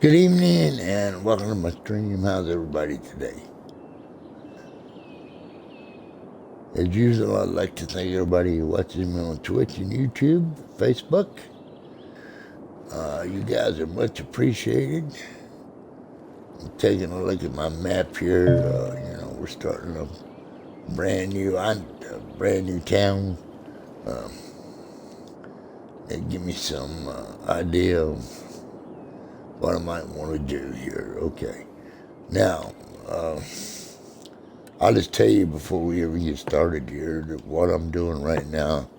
Good evening and welcome to my stream. How's everybody today? As usual, I'd like to thank everybody who watches me on Twitch and YouTube, Facebook. You guys are much appreciated. I'm taking a look at my map here. We're starting a brand new town. And give me some idea of what I might want to do here. Okay. Now, I'll just tell you before we ever get started here that what I'm doing right now,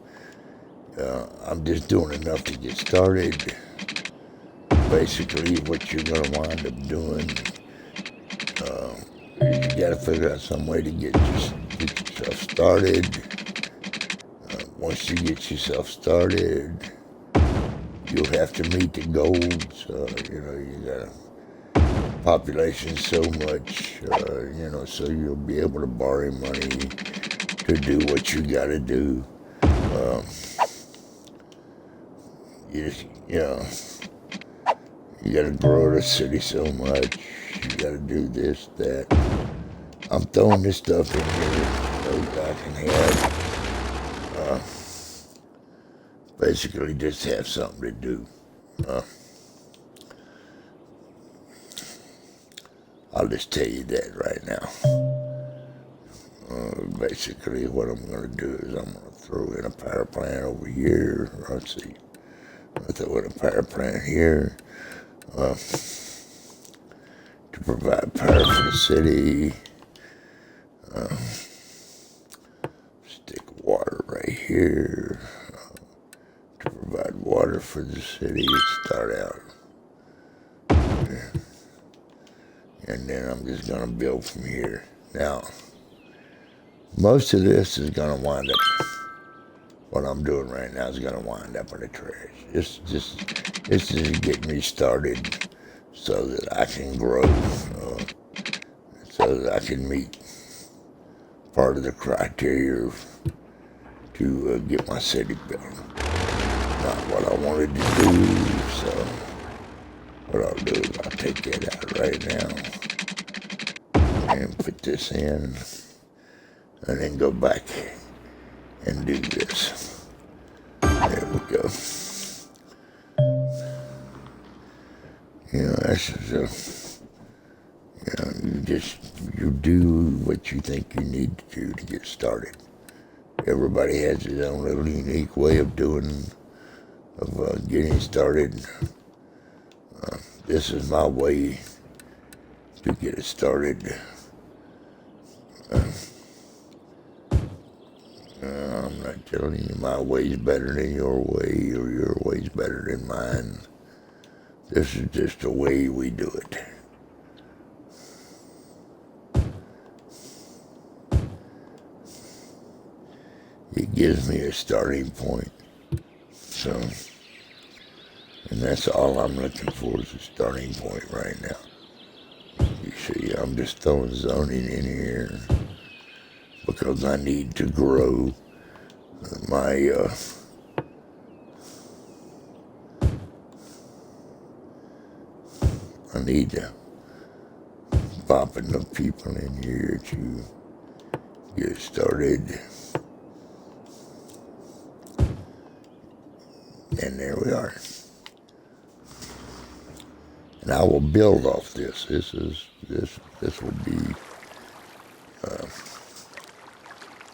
I'm just doing enough to get started. Basically, what you're going to wind up doing, you got to figure out some way to get yourself started. Once you get yourself started, you'll have to meet the goals. You got a population so much, so you'll be able to borrow money to do what you got to do. You got to grow the city so much. You got to do this, that. I'm throwing this stuff in here so I can have, basically just have something to do. I'll just tell you that right now. Basically, what I'm going to do is I'm going to throw in a power plant over here. Let's see. I'll throw in a power plant here to provide power for the city. Stick water right here to provide water for the city. Start out. And then I'm just going to build from here. Now, most of this is going to wind up, what I'm doing right now is going to wind up in the trash. It's just getting me started so that I can grow, so that I can meet part of the criteria to get my city built. Not what I wanted to do, so what I'll do is I'll take that out right now and put this in and then go back and do this. There we go. That's just you do what you think you need to do to get started. Everybody has his own little unique way of getting started. This is my way to get it started. I'm not telling you my way's better than your way or your way's better than mine. This is just the way we do it. It gives me a starting point. So, and that's all I'm looking for is a starting point right now. You see, I'm just throwing zoning in here because I need to grow my I need to pop enough people in here to get started. And there we are. And I will build off this. This will be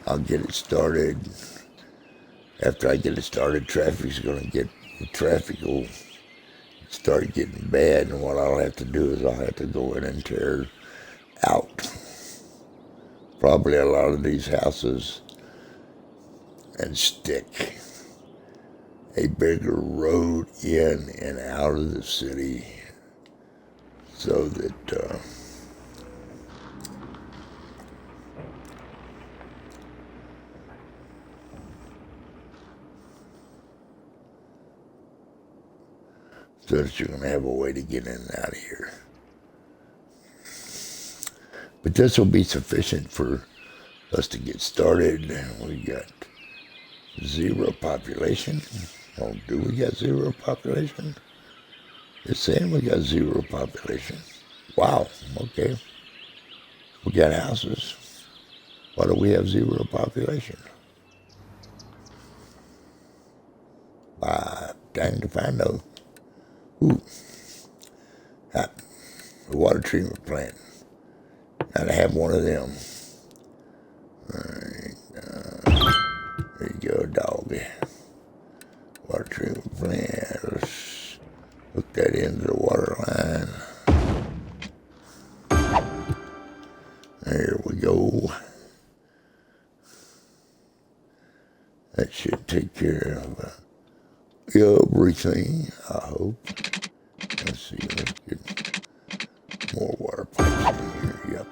I'll get it started. After I get it started, the traffic will start getting bad, and what I'll have to do is I'll have to go in and tear out probably a lot of these houses and stick a bigger road in and out of the city so that you're going to have a way to get in and out of here. But this will be sufficient for us to get started. We got 0 population. Oh, do we got 0 population? It's saying we got zero population. Wow, okay. We got houses. Why do we have zero population? Dang if I know. Ooh, a water treatment plant. Gotta have one of them. All right, there you go, doggy. Water treatment plant. Let's hook that into the water line. There we go. That should take care of everything, I hope. Let's see, let's get more water pipes in here. Yep.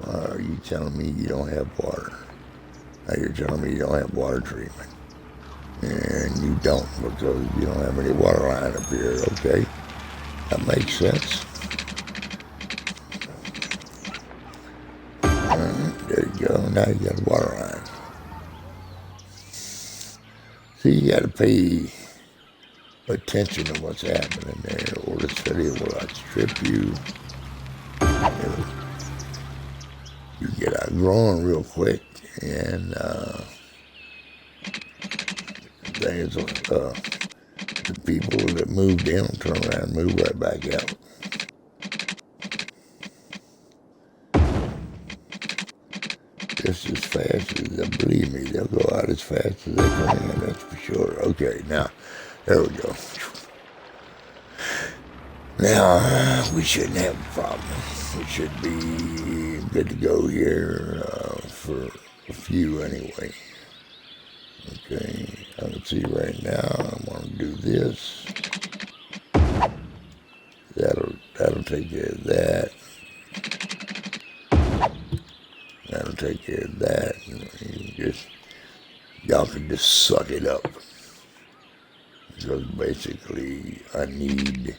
Why are you telling me you don't have water? Now you're telling me you don't have water treatment. And you don't because you don't have any water line up here. Okay, that makes sense. All right, there you go. Now you got a water line. See, you got to pay attention to what's happening there, or this video will outstrip you. You get outgrown real quick, and there's the people that moved in will turn around and move right back out. Just as fast as, believe me, they'll go out as fast as they can, that's for sure. Okay, now, there we go. Now, we shouldn't have a problem. We should be good to go here for a few anyway. Okay, I can see right now, I want to do this. That'll take care of that. That'll take care of that. Y'all can just suck it up. Because basically, I need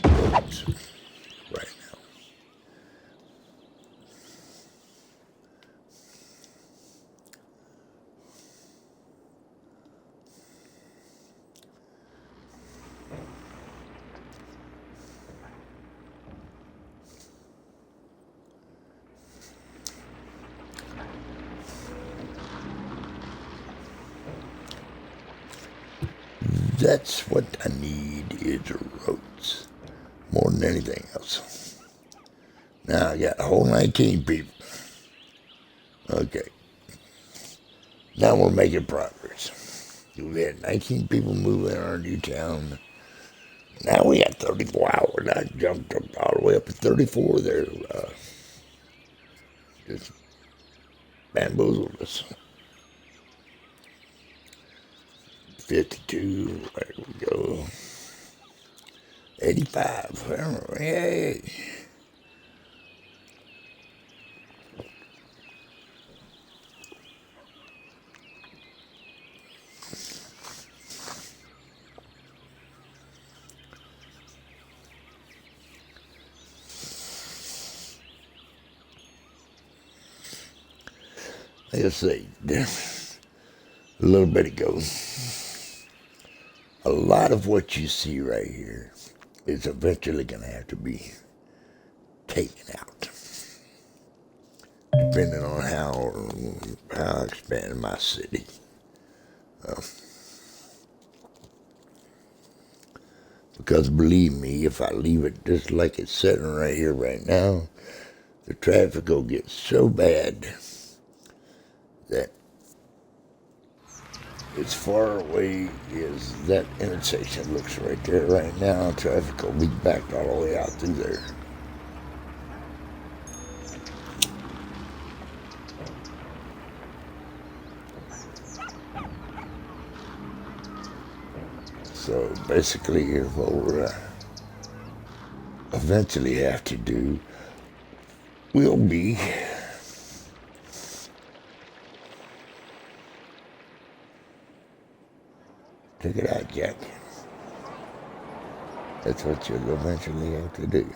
roads right now. That's what I need is roads, more than anything else. Now I got a whole 19 people. Okay. Now we're making progress. We had 19 people move in our new town. Now we got 34 hours. I jumped up all the way up to 34 there. Just bamboozled us. 52, there we go. 85, yay. Like I say, a little bit ago, a lot of what you see right here is eventually going to have to be taken out, depending on how I expand my city. Because believe me, if I leave it just like it's sitting right here right now, the traffic will get so bad that as far away as that intersection looks right there right now, traffic will be backed all the way out through there. So basically, what we'll eventually have to do will be take it out, Jack. That's what you'll eventually have to do.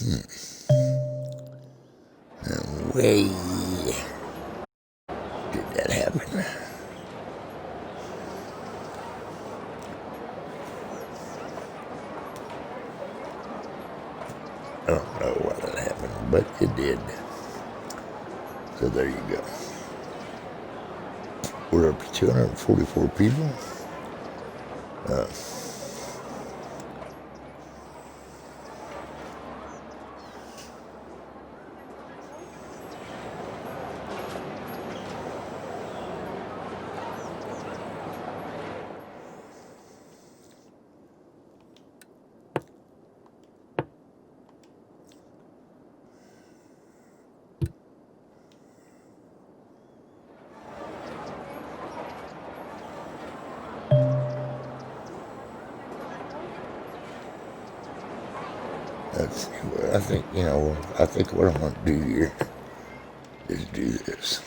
No way did that happen. I don't know why that happened, but it did. So there you go. We're up to 244 people. Let's see what I think, I think what I'm going to do here is do this.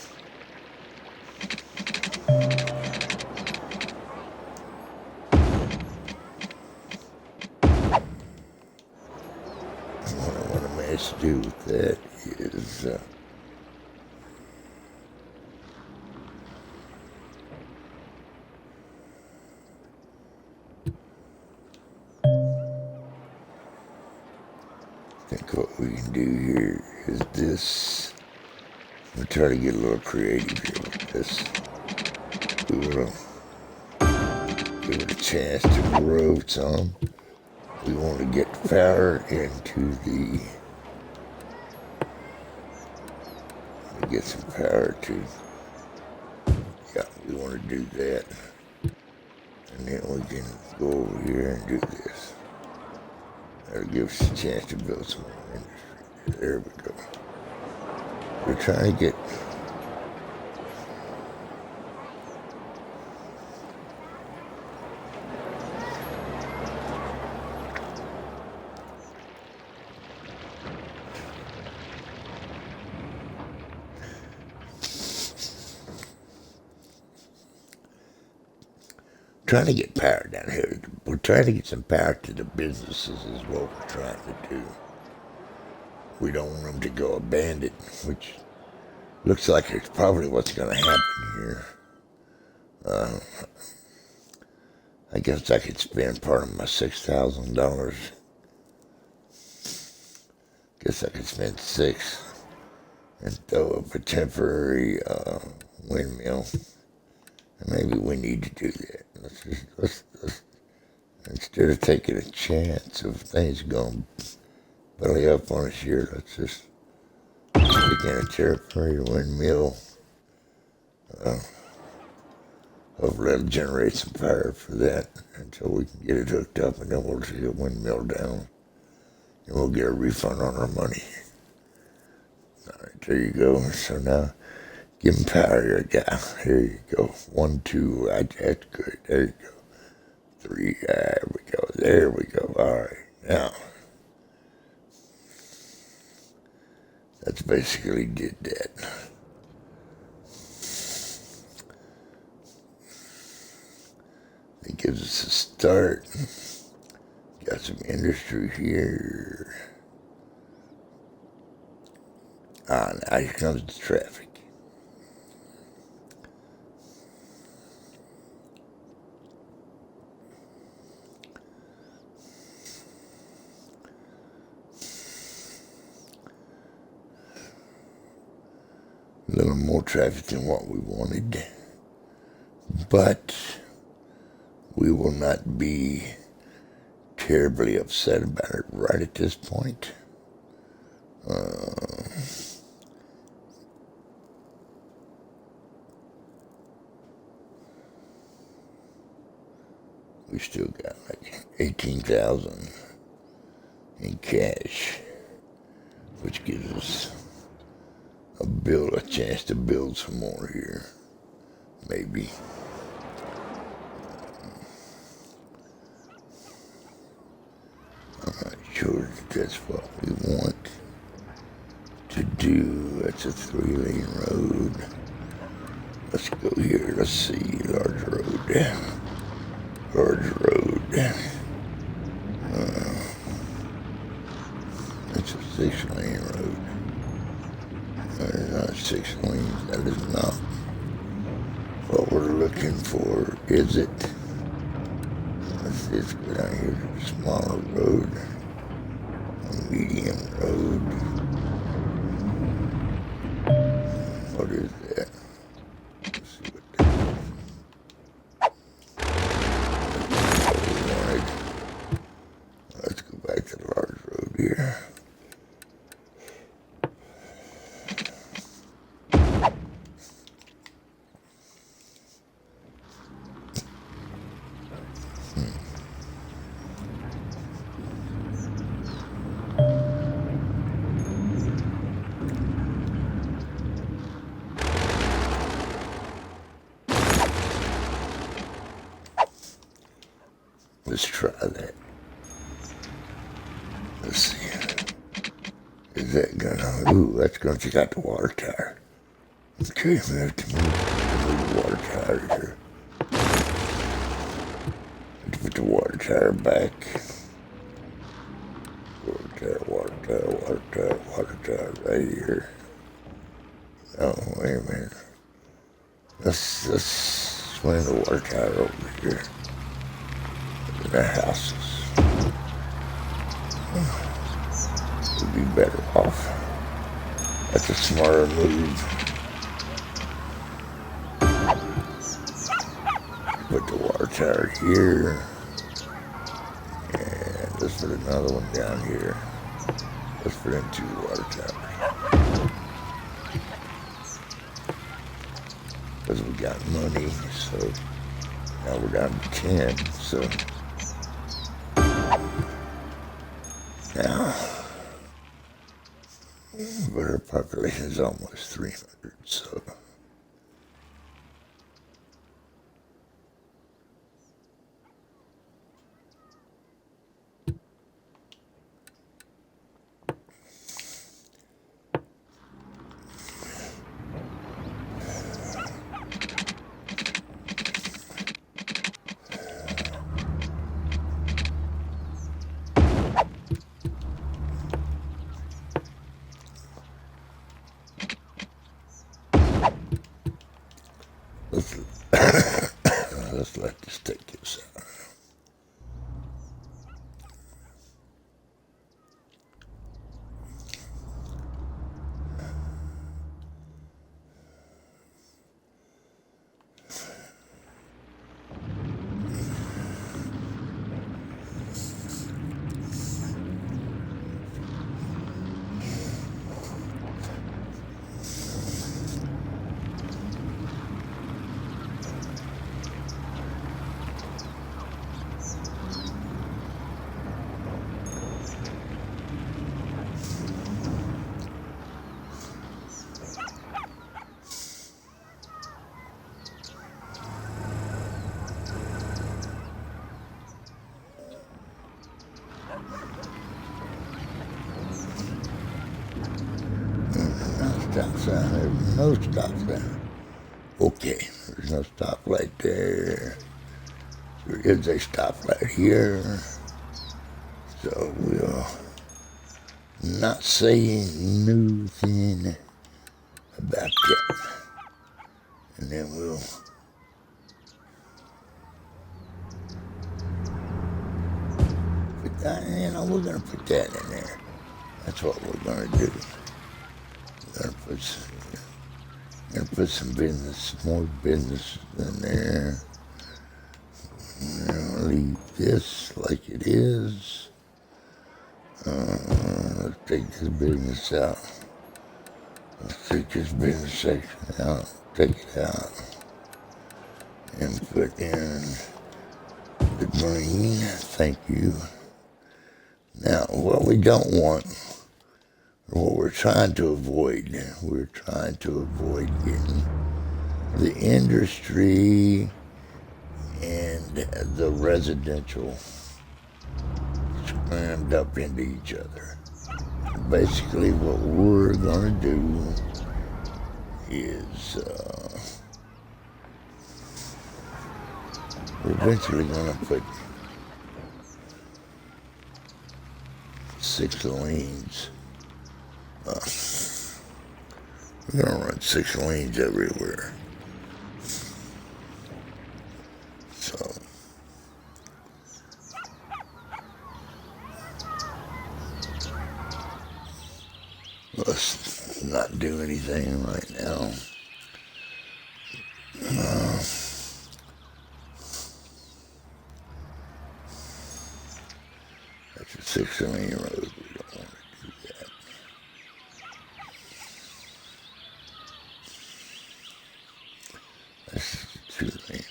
What I want to manage to do with that is I think what we can do here is this. We'll try to get a little creative here with this. We will give it a chance to grow some. We want to get power into the. Get some power to. Yeah, we want to do that. And then we can go over here and do this. That'll give us a chance to build some more industry. There we go. We're trying to get power down here. We're trying to get some power to the businesses is what we're trying to do. We don't want them to go abandoned, which looks like it's probably what's going to happen here. I guess I could spend part of my $6,000. Guess I could spend $6,000 and throw up a temporary windmill. And maybe we need to do that. Let's instead of taking a chance of things going belly up on us here, let's just stick in a temporary windmill. Hopefully that'll generate some power for that until we can get it hooked up, and then we'll take a windmill down and we'll get a refund on our money. All right, there you go. So now, give him power here, guy. Here you go. 1, 2, that's good. There you go. 3, there we go. There we go. All right, now. That's basically did that. It gives us a start. Got some industry here. Now here comes the traffic. A little more traffic than what we wanted, but we will not be terribly upset about it right at this point. We still got like 18,000 in cash, which gives us a chance to build some more here, maybe. I'm not sure that that's what we want to do. That's a 3-lane road. Let's go here. Let's see, large road. Large road. Let's just 6-lane road. That is not 6 lanes. That is not what we're looking for, is it? Let's see, let's go down here to a smaller road. A medium road. What is that? Let's see what that is. That's what we wanted. Let's go back to the large road here. Let's try that. Let's see. Is that gonna... Ooh, that's gonna take out the water tower. Okay, we have to move the water tower here. Have to put the water tower back. Water tower right here. Oh, wait a minute. Let's swing the water tower over here. The houses would be better off. That's a smarter move. Put the water tower here, and let's put another one down here. Let's put in 2 water towers because we got money. So now we're down to 10. So. Now, but our population is almost 300, so. Let's let this take this out. Stop sign. There's no stop sign. Okay, there's no stoplight there. There is a stoplight here. So we'll not say anything about that. And then we'll put that, we're gonna put that in there. That's what we're gonna do. Gonna put some business, more business in there. Leave this like it is. Let's take this business out. Let's take this business section out. Take it out. And put in the green. Thank you. Now, what we don't want, what we're trying to avoid getting the industry and the residential crammed up into each other. Basically, what we're going to do is we're eventually going to put 6 lanes Uh, we're gonna run 6 lanes everywhere. So let's not do anything right now. That's a 6-lane road. We don't want to do that. That's a 2-lane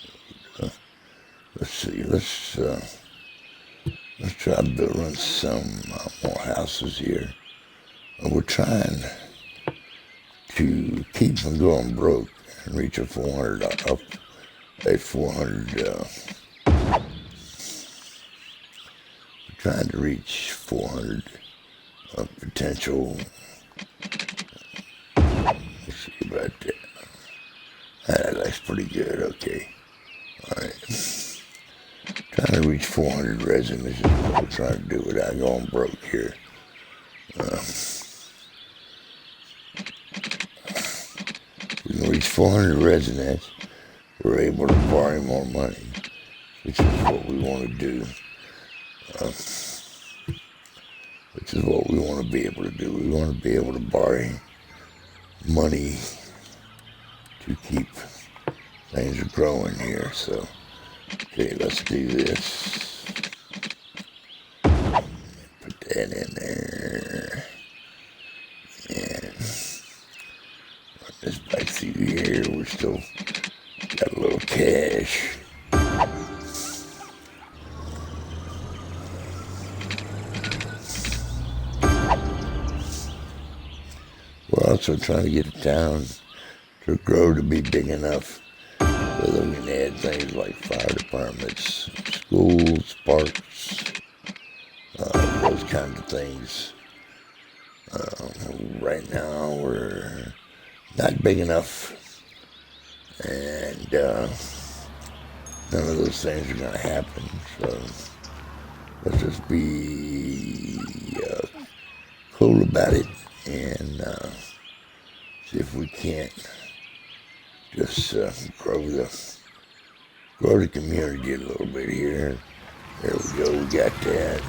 road. Let's see. Let's try building some more houses here. We're trying to keep from going broke and reach a 400 up a 400. We're trying to reach 400 potential. Let's see about that. That looks pretty good. Okay. All right. Trying to reach 400 residents is what we're trying to do without going broke here. We can reach 400 residents. We're able to borrow more money, which is what we want to do. Which is what we want to be able to do. We want to be able to borrow money to keep things growing here. So, okay, let's do this. Put that in there. And run this back through here. We're still got a little cash. We're also trying to get the town to grow to be big enough so that we can add things like fire departments, schools, parks, those kinds of things. Right now we're not big enough, and none of those things are going to happen. So let's just be cool about it and see if we can't just grow the community a little bit here. There we go. We got that.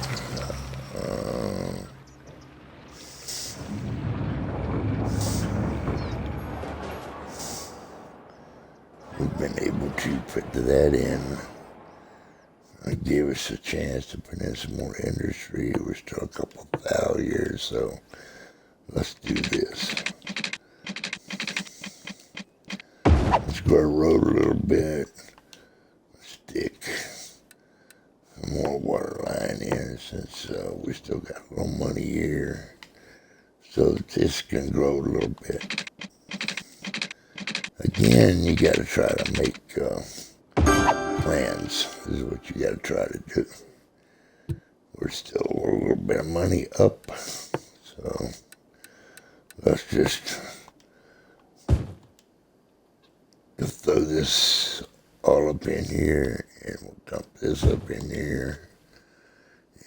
We've been able to put that in. It gave us a chance to put in some more industry. We're still a couple of failures, so let's do this. Let's go our road a little bit. Stick some more water line in since we still got a little money here. So that this can grow a little bit. Again, you got to try to make plans. This is what you got to try to do. We're still a little bit of money up. So let's just throw this all up in here, and we'll dump this up in here.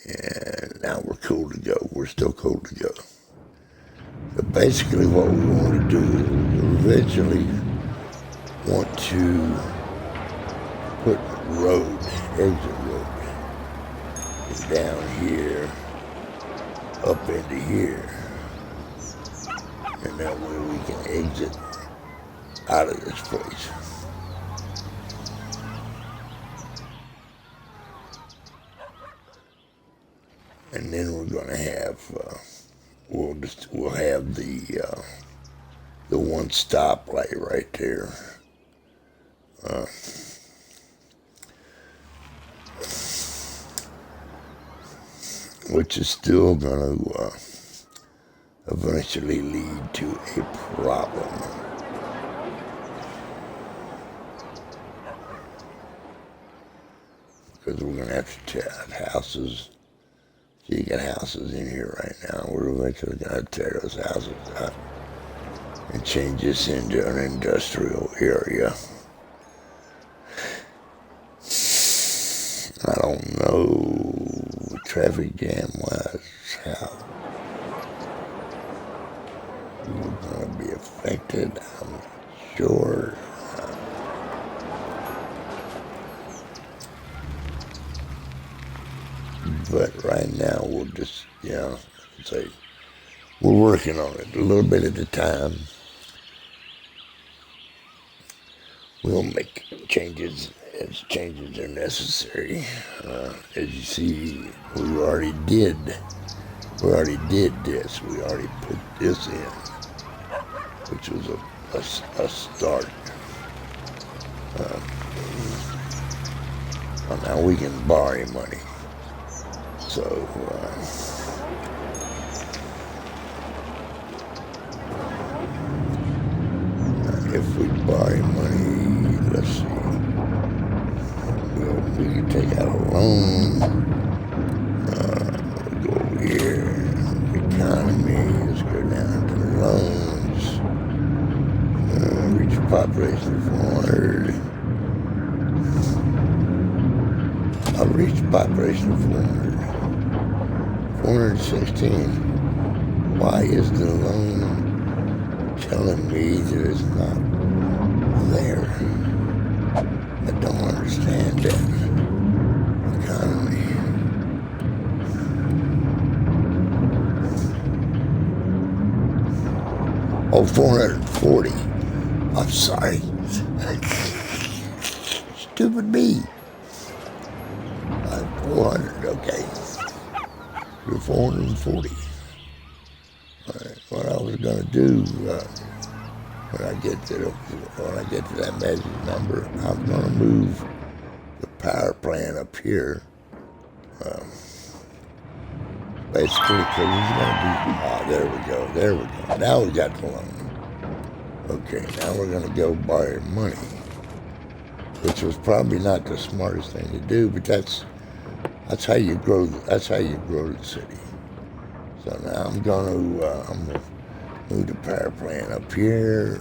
And now we're cool to go. We're still cool to go. So basically what we want to do is we eventually want to put road, exit road, down here, up into here. And that way we can exit out of this place. And then we're going to have, we'll have the one stoplight right there. Which is still going to eventually lead to a problem. Because we're going to have to tear out houses. So you got houses in here right now. We're eventually going to tear those houses out and change this into an industrial area. I don't know, traffic jam wise, how. sure. But right now we'll just, say we're working on it a little bit at a time. We'll make changes as changes are necessary. As you see, we already did this. We already put this in, which was a start. Well, now we can borrow money. So, if we borrow money, let's see, we can take out a loan. We'll go over here, economy, let's go down to loans. Reach population of 400. I'll reach population of 400. 416. Why is the loan telling me that it's not there? I don't understand that. Economy. Oh, 440. I'm sorry. Stupid me. 400, okay. You're 440. All right, what I was going to do when I get to that magic number, I'm going to move the power plant up here. Basically, because he's going to be. There we go. Now we got the loan. Okay, now we're going to go borrow money, which was probably not the smartest thing to do, but that's how you grow. That's how you grow the city. So now I'm gonna move the power plant up here.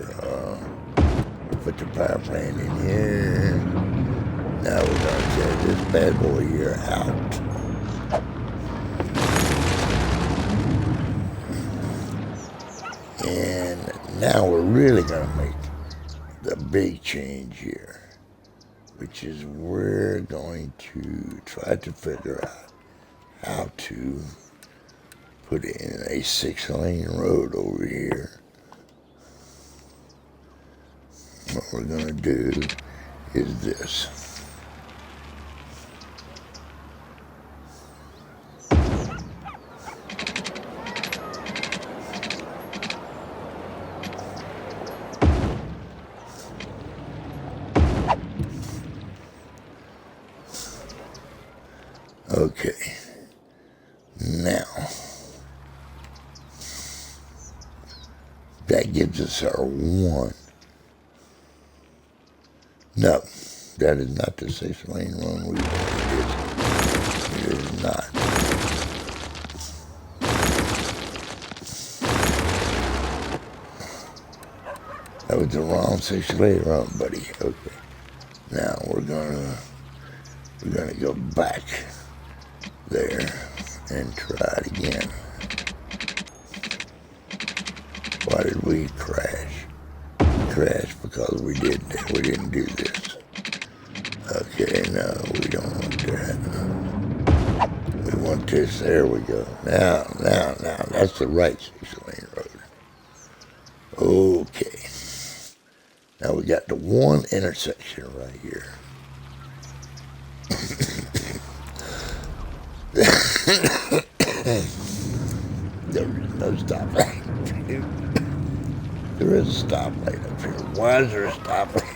Put the power plant in here. Now we're gonna tear this bad boy here out. And now we're really gonna make the big change here, which is we're going to try to figure out how to put in a 6-lane road over here. What we're going to do is this. Okay, now that gives us our one. No, that is not the 6-lane road we want. It is not. That was the wrong 6-lane road, buddy. Okay, now we're gonna go back there and try it again. Why did we crash? We crashed because we didn't do this. Okay, no, we don't want that. We want this. There we go. Now, that's the right 6-lane road. Okay. Now we got the one intersection right here. There is no stoplight. There is a stoplight up here. Why is there a stoplight?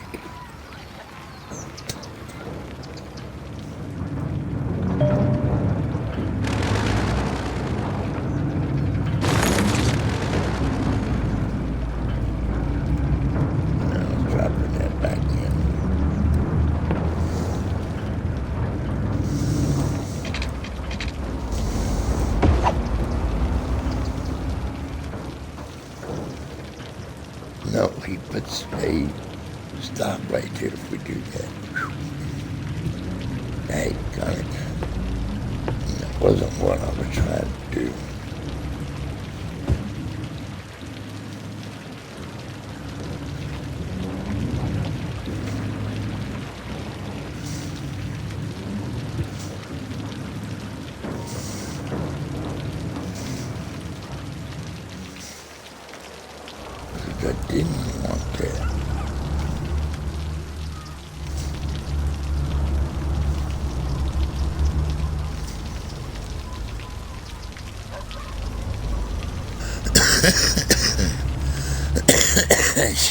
Now, dropping that back in. No, he puts a stop right here if we do that. Hey, got it. That wasn't what I was trying to do.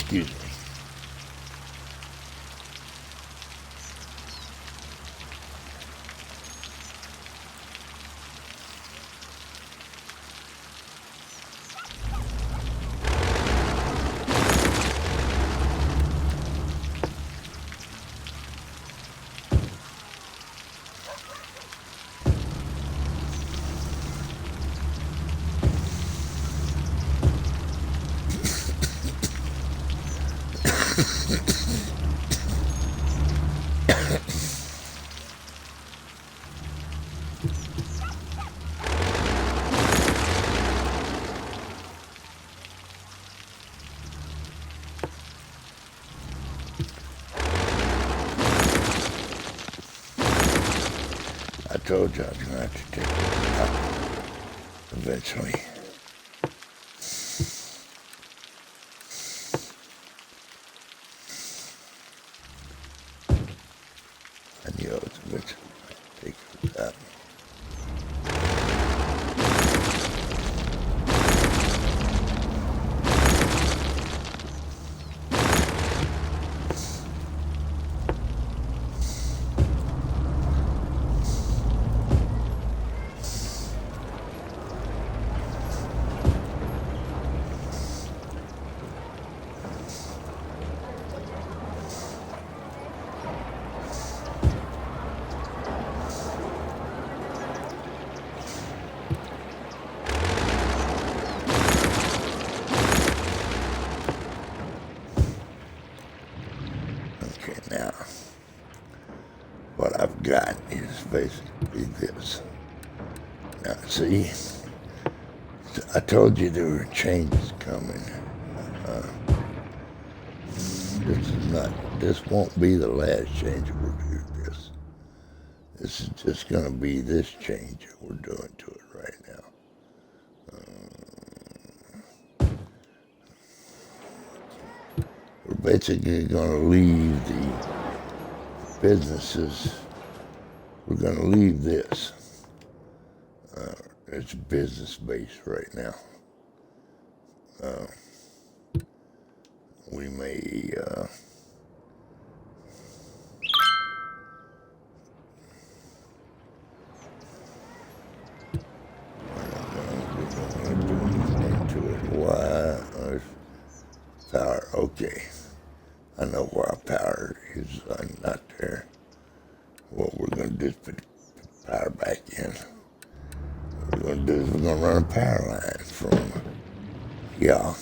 Excuse me. I told you I was going to have to take this out eventually. I knew I was eventually going to take this out. Okay, now, what I've got is basically this. Now, see, I told you there were changes coming. This won't be the last change we'll do this. This is just going to be this change that we're doing to it right now. We're basically going to leave the businesses. We're going to leave this. It's business based right now. We may into it. Why? Power. Okay. I know why power is not there. What we're going to do is put power back in. What we're going to do is we're going to run a power line from, yeah.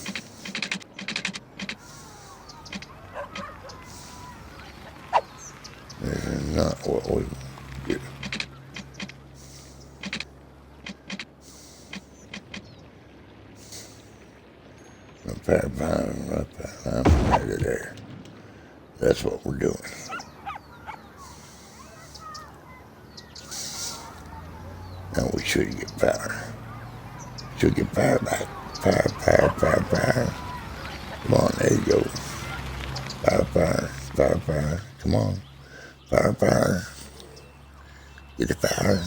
This is not what we do. Run a power line from there to there. That's what we're doing. Now we should get power. Should get power back. Power. Come on, there you go. Power. Come on. Power. Get the power.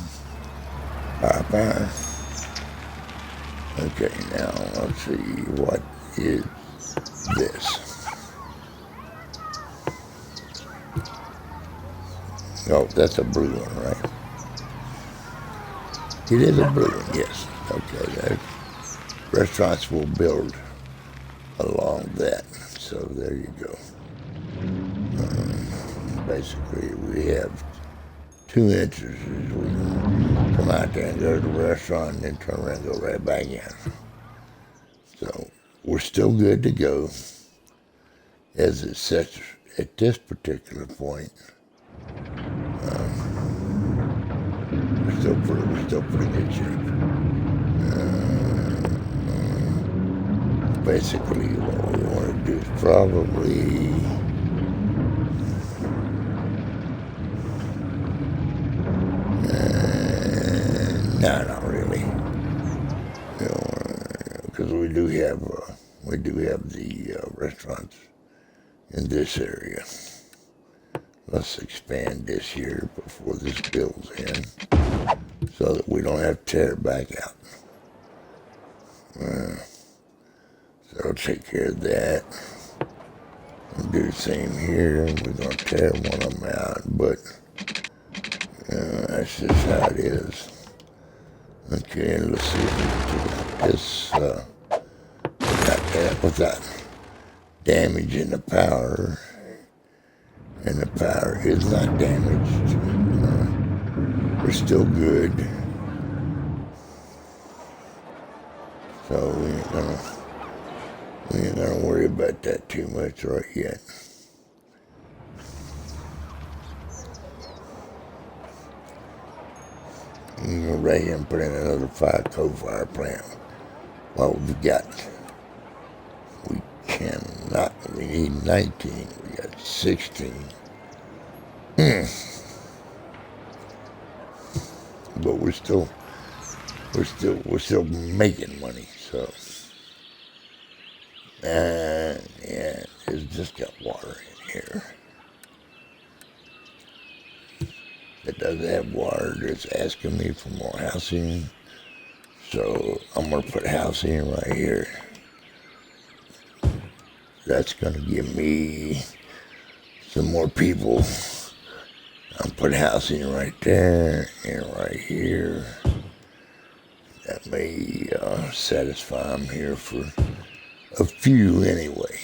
Power. Okay, now let's see what is this. Oh, that's a blue one, right? It is a blue one, yes. Okay, restaurants will build along that. So there you go. Basically, we have two entrances. We can come out there and go to the restaurant and then turn around and go right back in. So we're still good to go. As it sets at this particular point, we're still pretty good shape. Basically, what we want to do is probably no, not really. Because we do have the restaurants in this area. Let's expand this here before this builds in, so that we don't have to tear it back out. So I'll take care of that. We'll do the same here. We're going to tear one of them out, but that's just how it is. Okay, let's see if we can take out this, got that without damaging the power. And the power is not damaged. We're still good. So we ain't gonna worry about that too much right yet. We're right here and put in another 5 coal-fire plant. Well, we cannot, we need 19, we got 16. But we're still making money, so. And yeah, it's just got water in here. It doesn't have water, it's asking me for more housing. So I'm gonna put housing right here. That's gonna give me some more people. I'll put housing right there and right here. That may satisfy them here for a few anyway.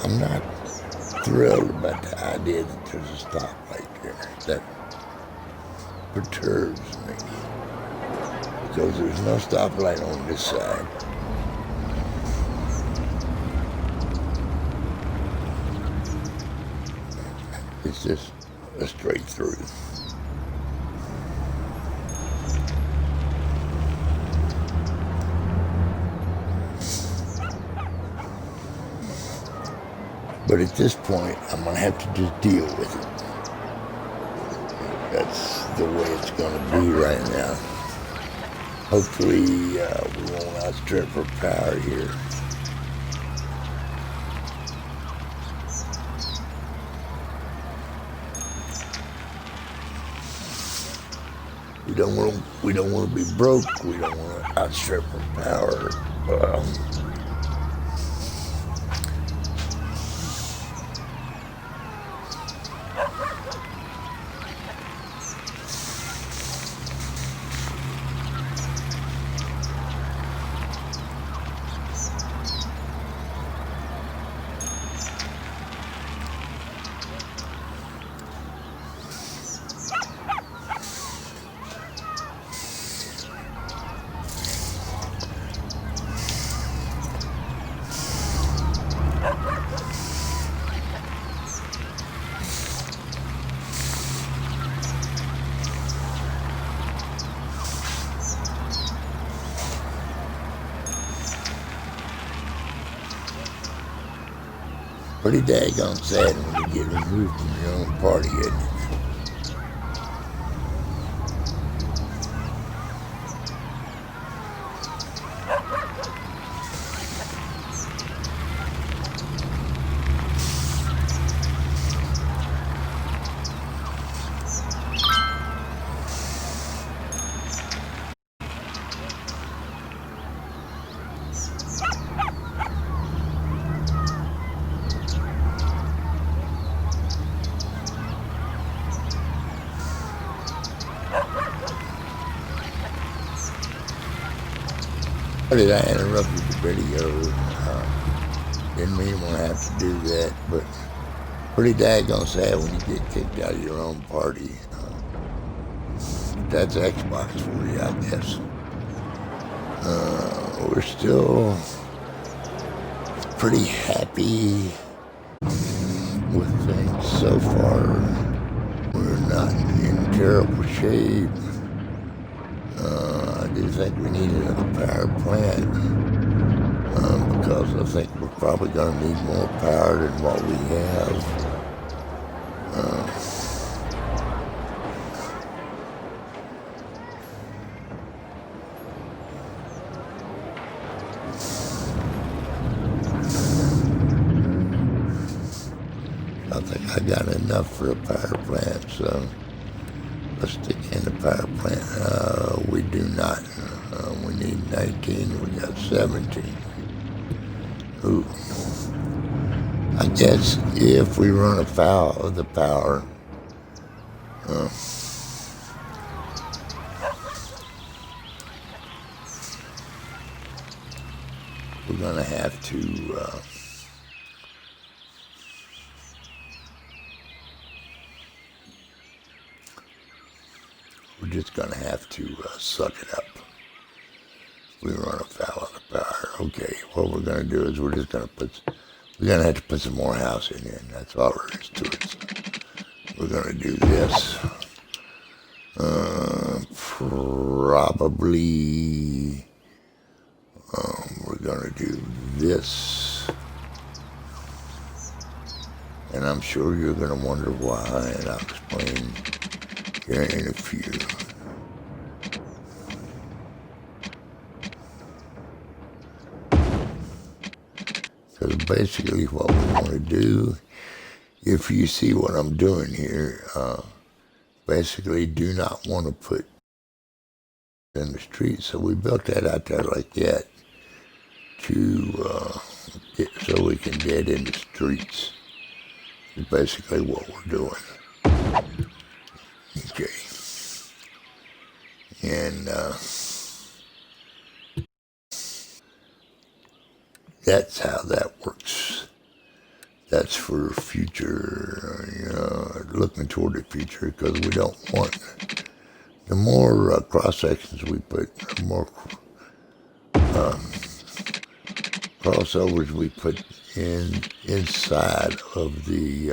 I'm not thrilled about the idea that there's a stoplight there. That perturbs me. Because there's no stoplight on this side. It's just a straight through. But at this point, I'm going to have to just deal with it. That's the way it's going to be right now. Hopefully, we won't outstrip our power here. We don't want to be broke. We don't want to outstrip our power. Pretty daggone sad when you get removed from your own party, isn't it? How did I interrupt the video? Didn't mean to have to do that, but pretty daggone sad when you get kicked out of your own party. That's Xbox for you, I guess. We're still pretty happy with things so far. We're not in terrible shape. I do think we need another power plant because I think we're probably going to need more power than what we have. I got enough for a power plant, so let's stick in the power plant. We do not. We need 19, we got 17. Ooh. I guess if we run afoul of the power, we're going to have to, we're just going to have to suck it up. We run afoul of the power. Okay, what we're going to do is we're just going to we're going to have to put some more housing in. That's all there is to it. We're going to do this. Probably, we're going to do this. And I'm sure you're going to wonder why, and I'll explain here in a few. Because basically what we want to do, if you see what I'm doing here, basically do not want to put in the street. So we built that out there like that to so we can get in the streets. Is basically what we're doing. Okay. And that's how that works. That's for future, looking toward the future, because we don't want, the more cross sections we put, the more crossovers we put inside of the,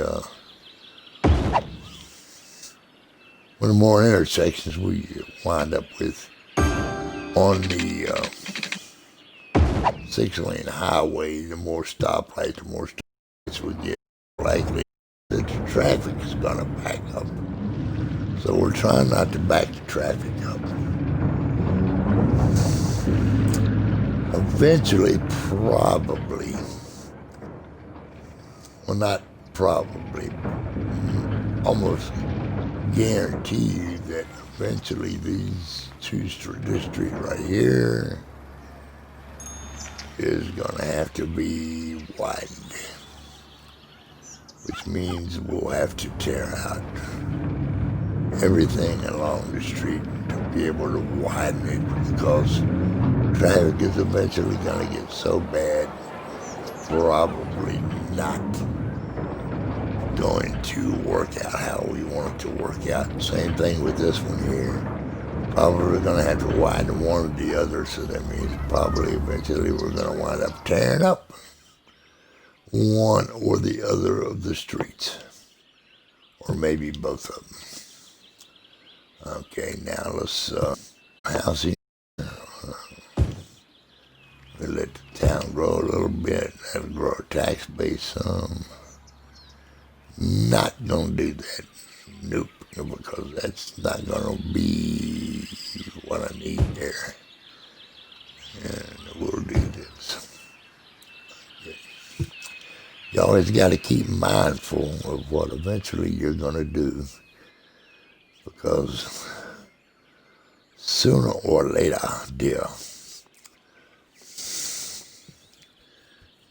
the more intersections we wind up with on the 6-lane highway, the more stoplights, the more stoplights we get, likely that the traffic is going to back up. So we're trying not to back the traffic up. Eventually, probably, well, not probably, almost guarantee you that eventually this street right here is going to have to be widened, which means we'll have to tear out everything along the street to be able to widen it, because traffic is eventually going to get so bad, probably not going to work out how we want it to work out. Same thing with this one here. Probably going to have to widen one or the other, so that means probably eventually we're going to wind up tearing up one or the other of the streets, or maybe both of them. Okay, now let's housing. We let the town grow a little bit. That'll grow our tax base some. Not gonna do that. Nope, because that's not gonna be what I need there. And we'll do this. Okay. You always got to keep mindful of what eventually you're gonna do, because sooner or later, dear,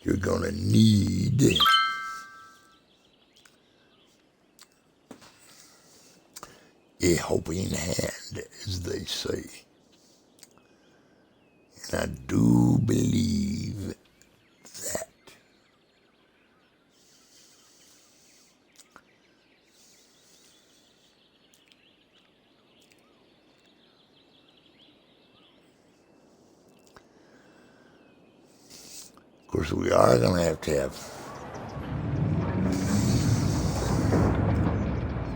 you're gonna need a helping hand, as they say. And I do believe that. Of course, we are going to have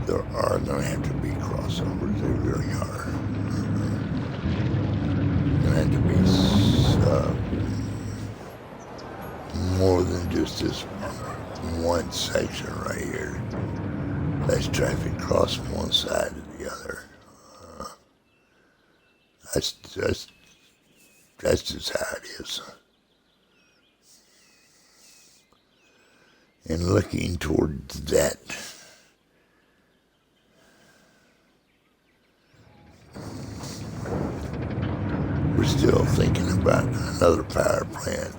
there are going to have to be crossovers. They really are. Going to have to be more than just this one section right here. That's traffic cross from one side to the other. That's just how it is. and looking towards that. We're still thinking about another power plant,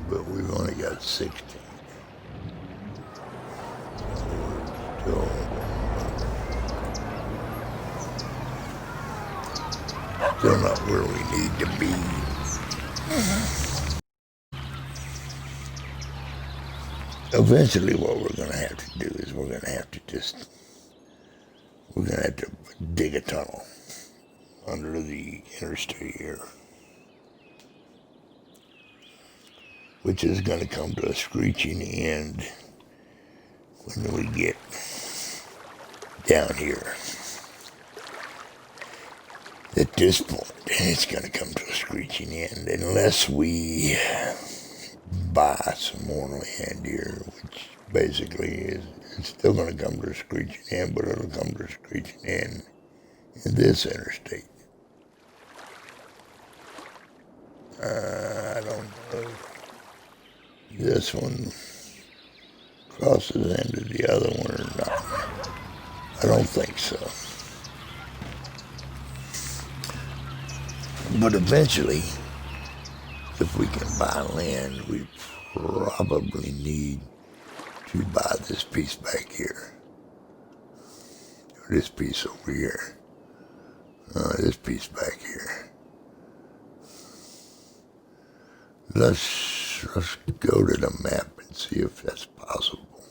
but we've only got 16. So still not where we need to be. Eventually what we're going to have to do is we're going to have to dig a tunnel under the interstate here, which is going to come to a screeching end when we get down here. At this point, it's going to come to a screeching end unless we buy some more land here, which basically is, it's still going to come to a screeching end, but it'll come to a screeching end in this interstate. I don't know if this one crosses into the other one or not. I don't think so. But eventually, if we can buy land, we probably need to buy this piece back here. Or this piece over here. This piece back here. Let's go to the map and see if that's possible.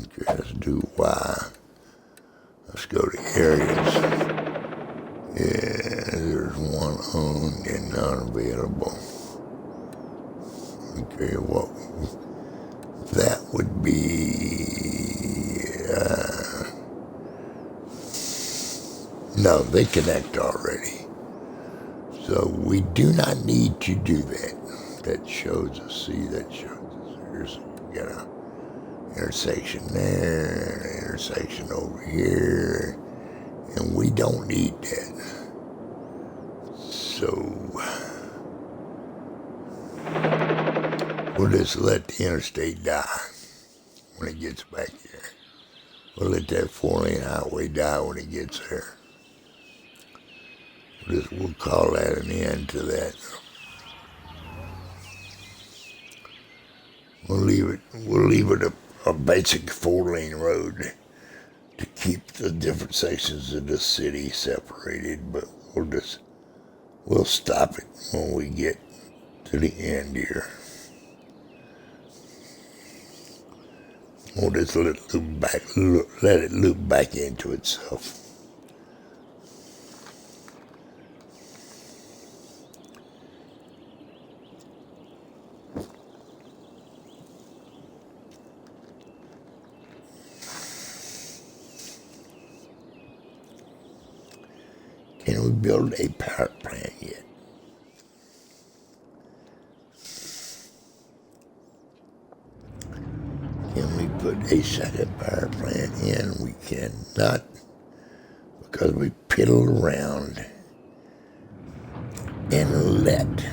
Okay, let's do Y. Let's go to areas. Yeah, there's one owned and not available. Okay, what that would be, no, they connect already. So we do not need to do that. That shows us, see, that shows us. Here's, you got an intersection there, an intersection over here, and we don't need that. So we'll just let the interstate die when it gets back here. We'll let that 4-lane highway die when it gets there. We'll call that an end to that. We'll leave it a basic 4-lane road to keep the different sections of the city separated, but we'll stop it when we get to the end here. We'll just let it loop back into itself. Can we build a power plant yet? Can we put a second power plant in? We cannot, because we piddle around and let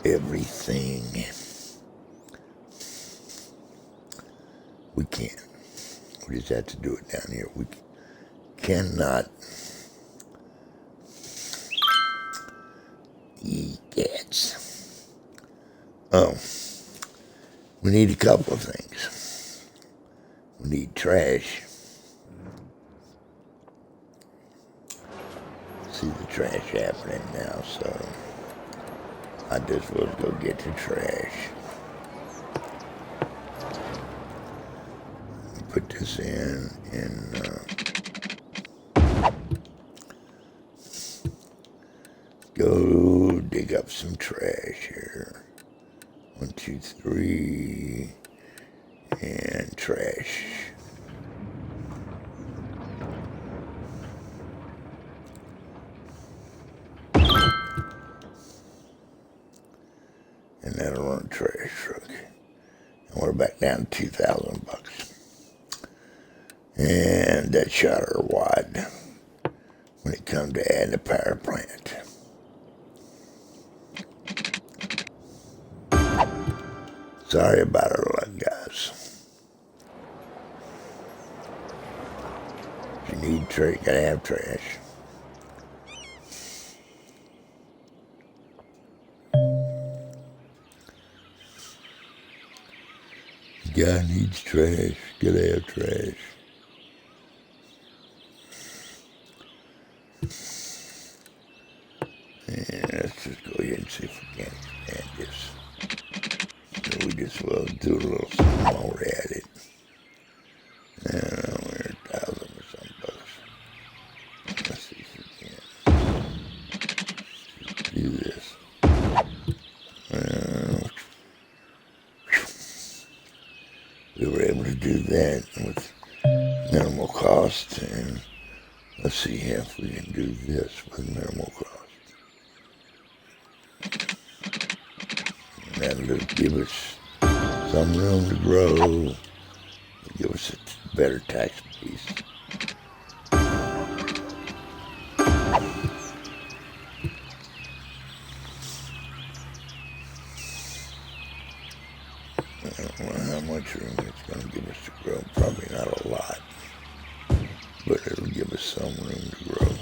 everything. We can't. We just have to do it down here. We cannot. Yes. Oh, we need a couple of things. We need trash. See the trash happening now, so I just will go get the trash. Put this in go dig up some trash here. 1, 2, 3, and trash. And that'll run a trash truck. And we're back down to $2,000. And that shot her wide when it comes to adding a power plant. Sorry about our luck, guys. If you need trash, gotta have trash. Guy needs trash, gotta have trash. And let's just go ahead and see if we can expand this. So we just will do a little something while we're at it. We're 1,000 or some bucks. Let's see if we can just do this. We were able to do that with minimal cost, and let's see if we can do this with minimal cost. And that'll give us some room to grow, give us a better tax base. I don't know how much room it's going to give us to grow. Probably not a lot, but it'll give us some room to grow.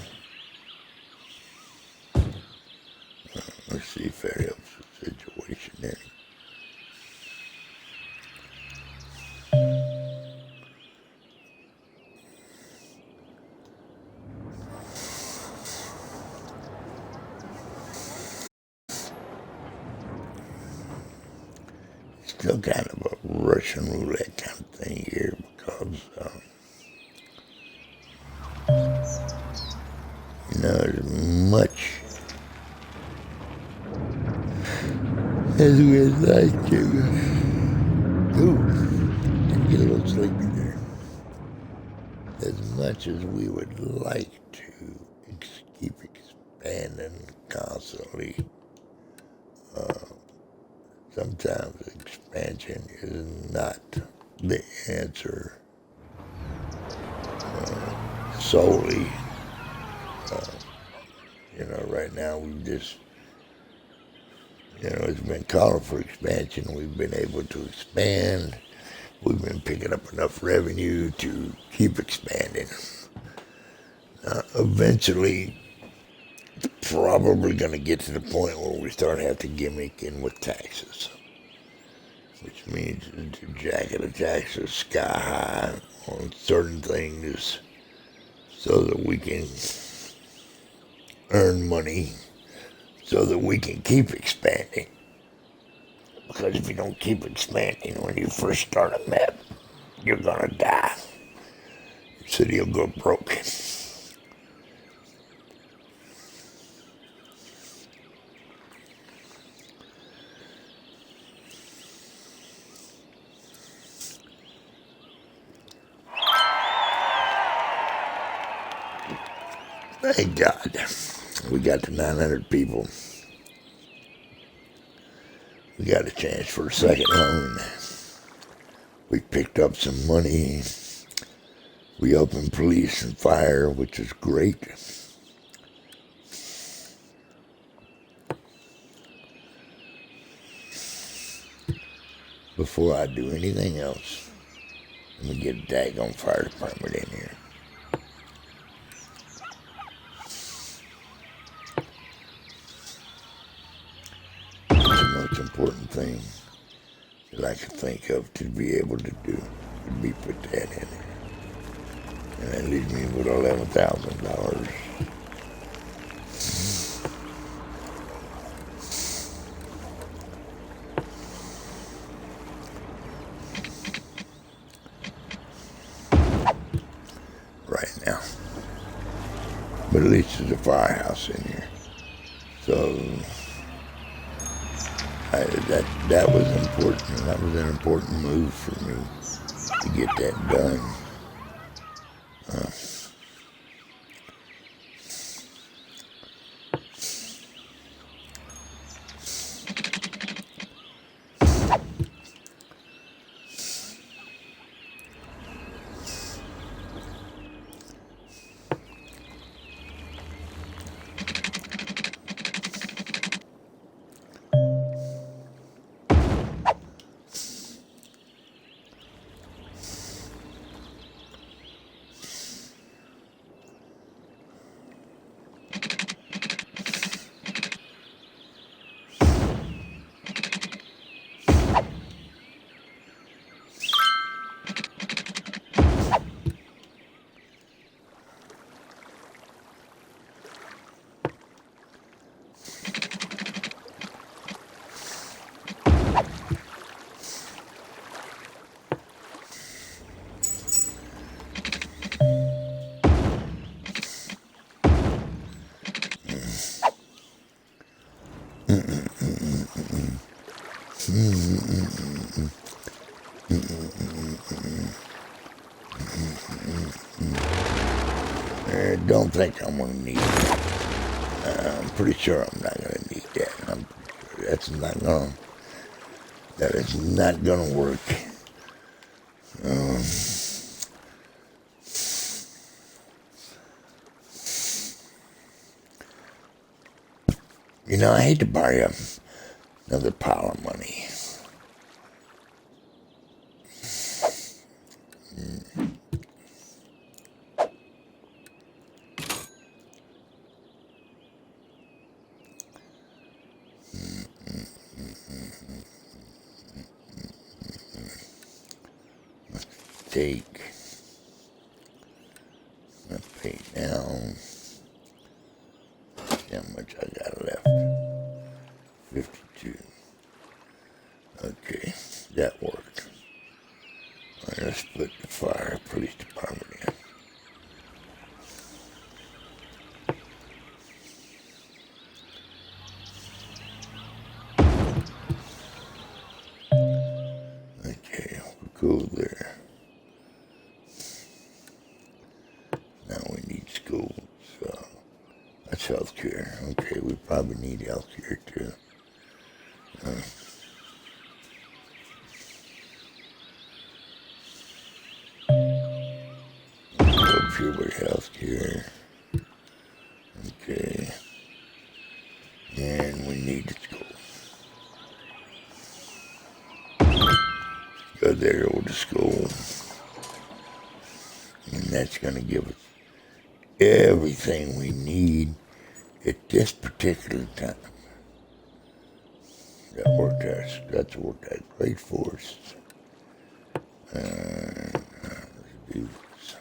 Let's see if that helps the situation then. Still kind of a Russian roulette kind of thing here because, as much as we'd like to. Ooh, get a little sleepy there. As much as we would like to keep expanding constantly, sometimes expansion is not the answer solely. Right now we've just, it's been calling for expansion. We've been able to expand. We've been picking up enough revenue to keep expanding. Eventually, it's probably going to get to the point where we start having to gimmick in with taxes, which means to jacket the taxes sky high on certain things so that we can earn money so that we can keep expanding. Because if you don't keep expanding when you first start a map, you're gonna die. Your city will go broke. Thank God. We got to 900 people. We got a chance for a second loan. We picked up some money. We opened police and fire, which is great. Before I do anything else, let me get a daggone fire department in here. Most important thing that I could think of to be able to do would be put that in there. And that leaves me with $11,000. Right now. But at least there's a firehouse in here. So that was important. That was an important move for me to get that done. I don't think I'm going to need it. I'm pretty sure I'm not going to need that. I'm pretty sure that is not going to work. You know, I hate to borrow another pile of money. Take. I pay down. See how much I got left. 52. Okay, that worked. All right, let's put the fire police department in. Okay, we'll go there. Now we need schools. That's healthcare. Okay, we probably need healthcare too. Up here with healthcare. Okay. And we need school. Go there, go to school. And that's going to give us everything we need at this particular time. That's worked out great for us. Let's do this.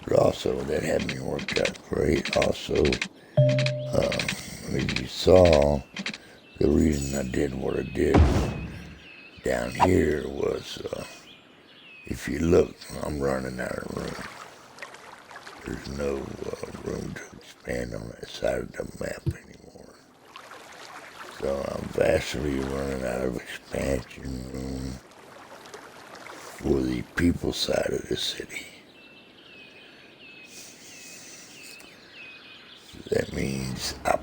But also, that hadn't worked out great. Also, as you saw, the reason I did what I did down here was, if you look, I'm running out of room. There's no room to expand on that side of the map anymore. So I'm vastly running out of expansion room for the people side of the city. So that means I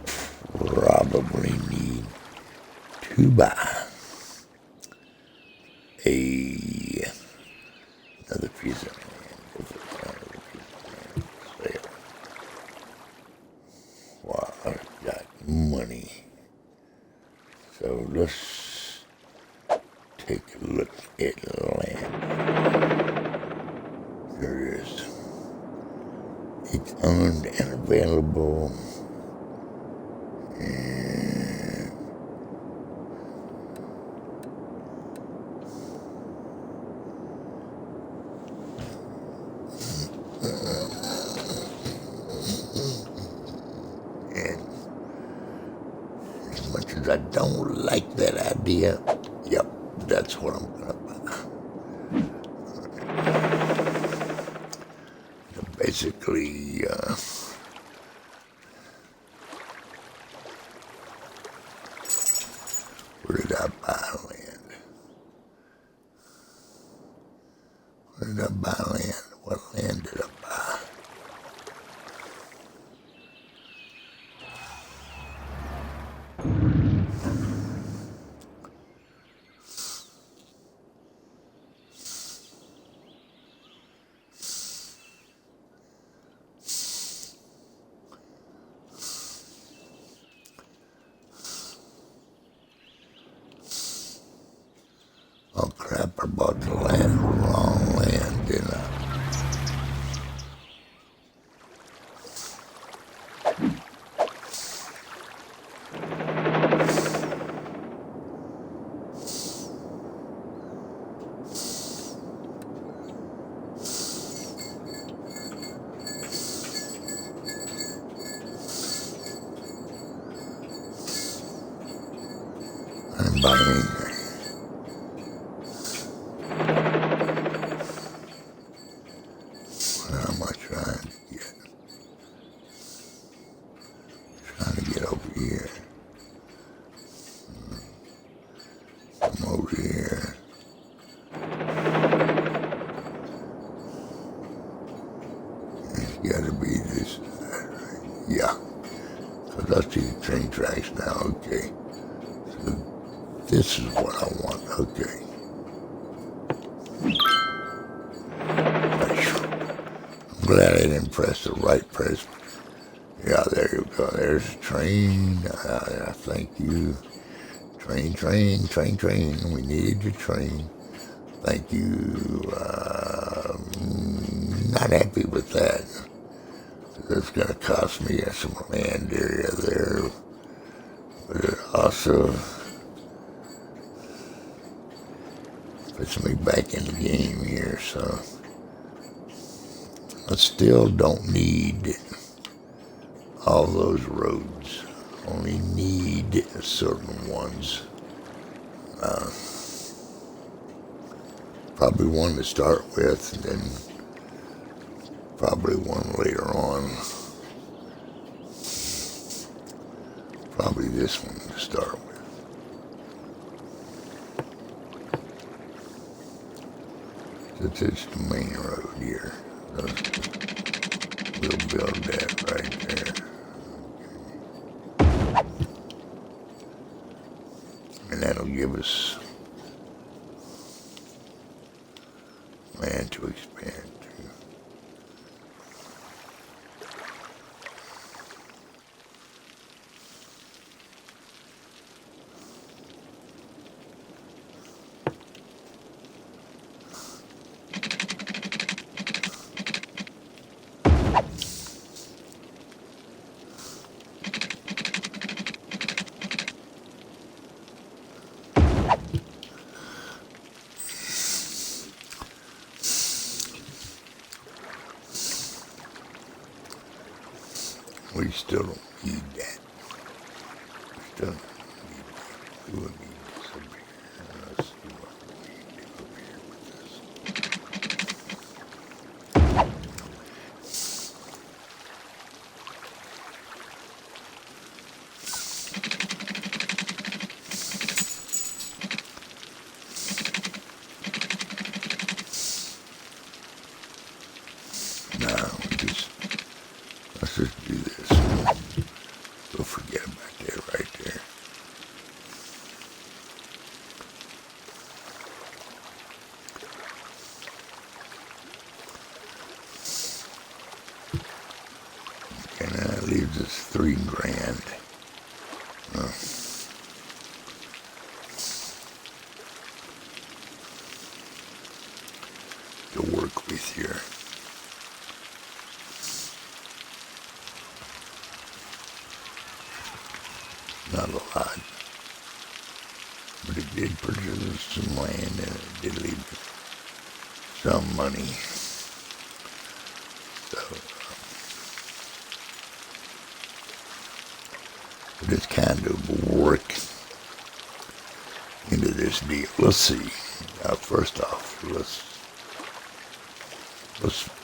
probably need to buy another piece of land. Sale. Wow, I've got money. So let's take a look at land. There it is. It's owned and available. And as much as I don't like that idea, yep, that's what I'm gonna buy. So basically, where did I buy land? Where did I buy land? What land did I buy? Oh crap, I bought the wrong land, didn't I? I didn't buy anything. something over here. It's got to be this. Yeah. Because I see the train tracks now. Okay. So this is what I want. Okay. I'm glad I didn't press the right press. Yeah, there you go. There's a train. Thank you. Train. We need your train. Thank you. Not happy with that. That's going to cost me some land area there. But it also puts me back in the game here, so I still don't need all those roads. Only need certain ones. Probably one to start with, and then probably one later on. Probably this one to start with. Since it's the main road here. We'll build that right there. And that'll give us land to expand to. We still don't need that. We still don't need that. We will need this up here. Let's see what we need to do up here with this. Now, let's just do this. We'll forget about that right there. And that leaves us $3,000. To work with here. Not a lot, but it did purchase some land and it did leave some money. So, but it's kind of work into this deal. Let's see. First off, let's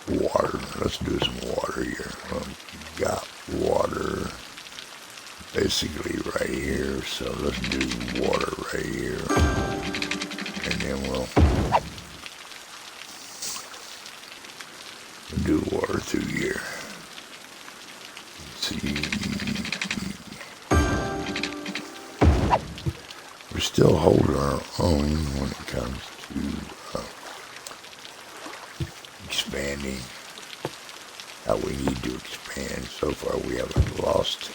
water. Let's do some water here. We got water. Basically right here, so let's do water right here, and then we'll do water through here. Let's see, we're still holding our own when it comes to expanding how we need to expand. So far we haven't lost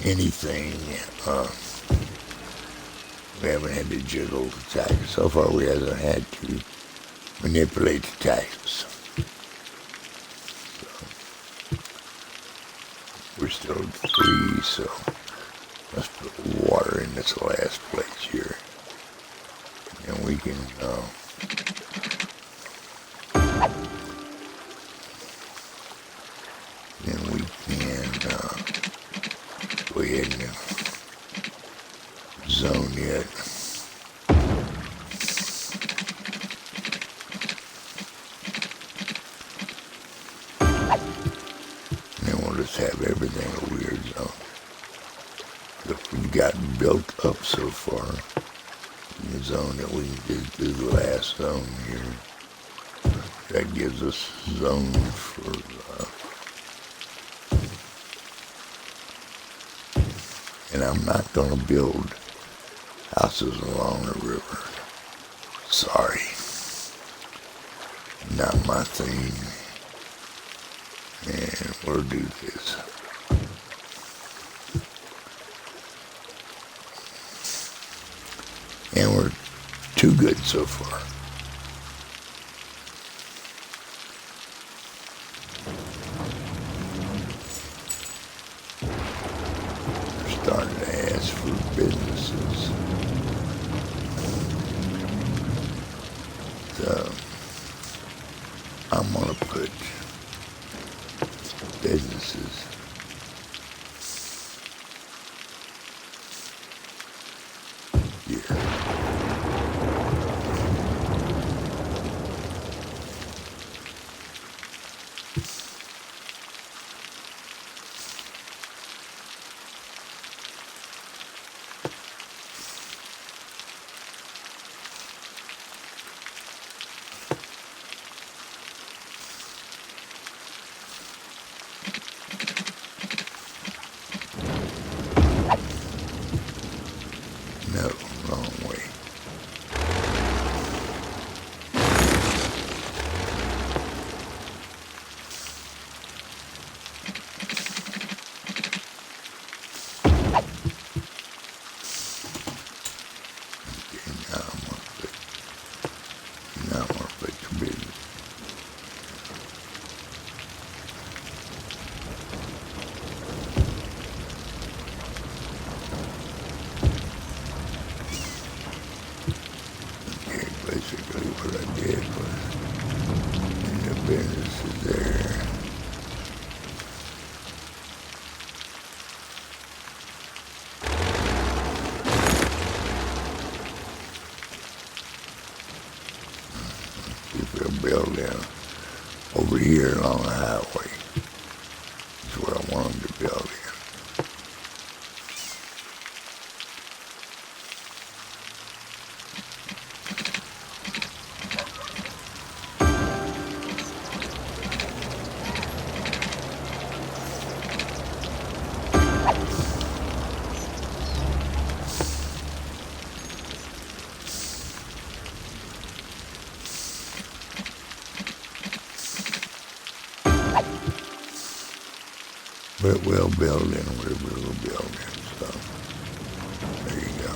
anything. We haven't had to jiggle the taxes. So far we haven't had to manipulate the taxes. So we're still free, so let's put water in this last place here. And we can go ahead and zone it. And then we'll just have everything a weird zone. That we've gotten built up so far. the zone that we can get through the last zone here. That gives us zone for and I'm not going to build houses along the river. Sorry. Not my thing. And we'll do this. And we're too good so far. We're starting to ask for businesses. So I'm going to put businesses here. No, wrong way. Now I'm gonna put the business. Okay, basically what I did was the business is there. See if they'll build down over here along the highway. That's where I want them to build in. But we'll build in whatever we'll build in, so there you go.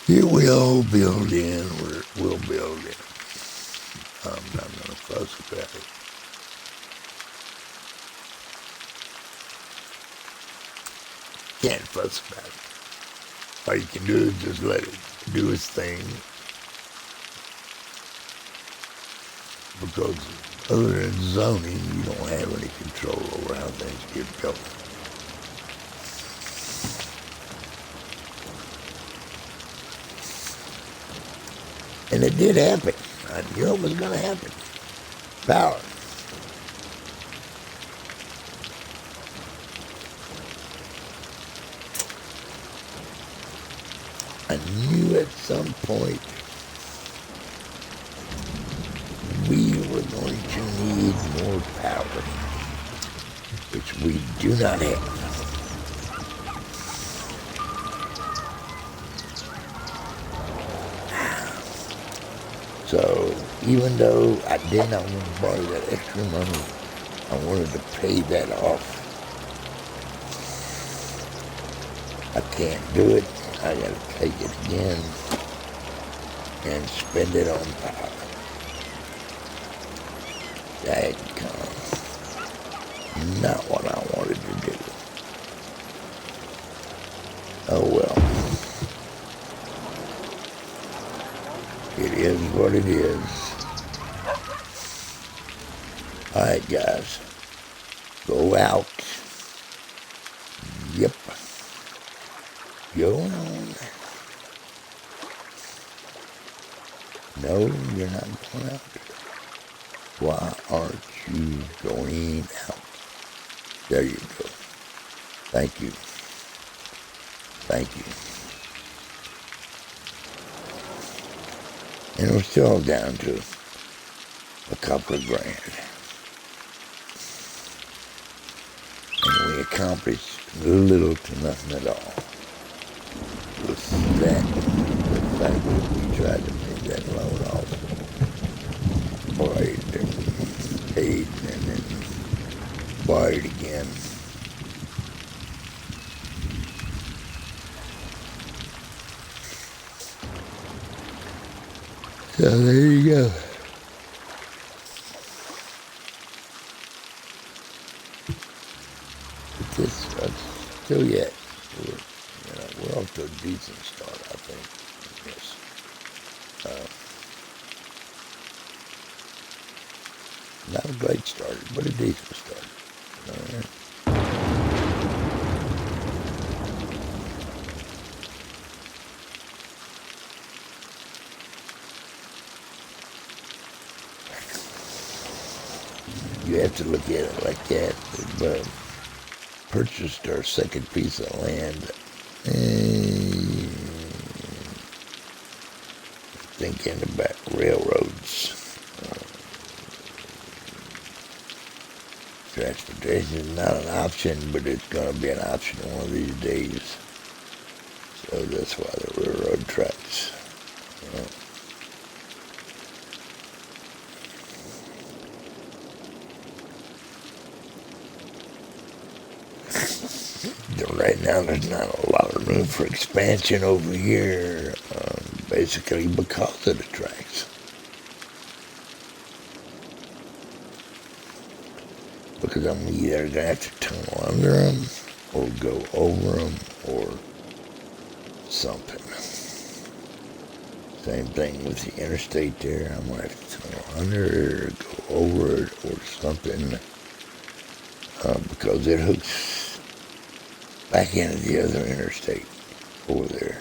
It will build in where it will build in. I'm not going to fuss about it. Can't fuss about it. All you can do is just let it do its thing. Because other than zoning, you don't have any control over how things get built. And it did happen. I knew it was going to happen. Power. I knew at some point we were going to need more power, which we do not have. So even though I did not want to borrow that extra money, I wanted to pay that off. I can't do it. I gotta take it again and spend it on power. Dadgum. Not what I wanted to do. Oh well. It is what it is. Alright guys. Go out. Yep. Go on. No, you're not going out. Why aren't you going out? There you go. Thank you. Thank you. And we're still down to a couple of grand. And we accomplished little to nothing at all. With that, the fact that we tried to pay that loan off, borrowed and paid and then borrowed again. So there you go. But this, still yet, we're off to a decent start, I think. Yes. Not a great start, but a decent start. You have to look at it like that. We've purchased our second piece of land. Thinking about railroads. Transportation is not an option, but it's going to be an option one of these days. So that's why the railroad tracks. Right now, there's not a lot of room for expansion over here, basically because of the tracks. Because I'm either going to have to tunnel under them, or go over them, or something. Same thing with the interstate there. I'm going to have to tunnel under it, or go over it, or something, because it hooks back into the other interstate over there.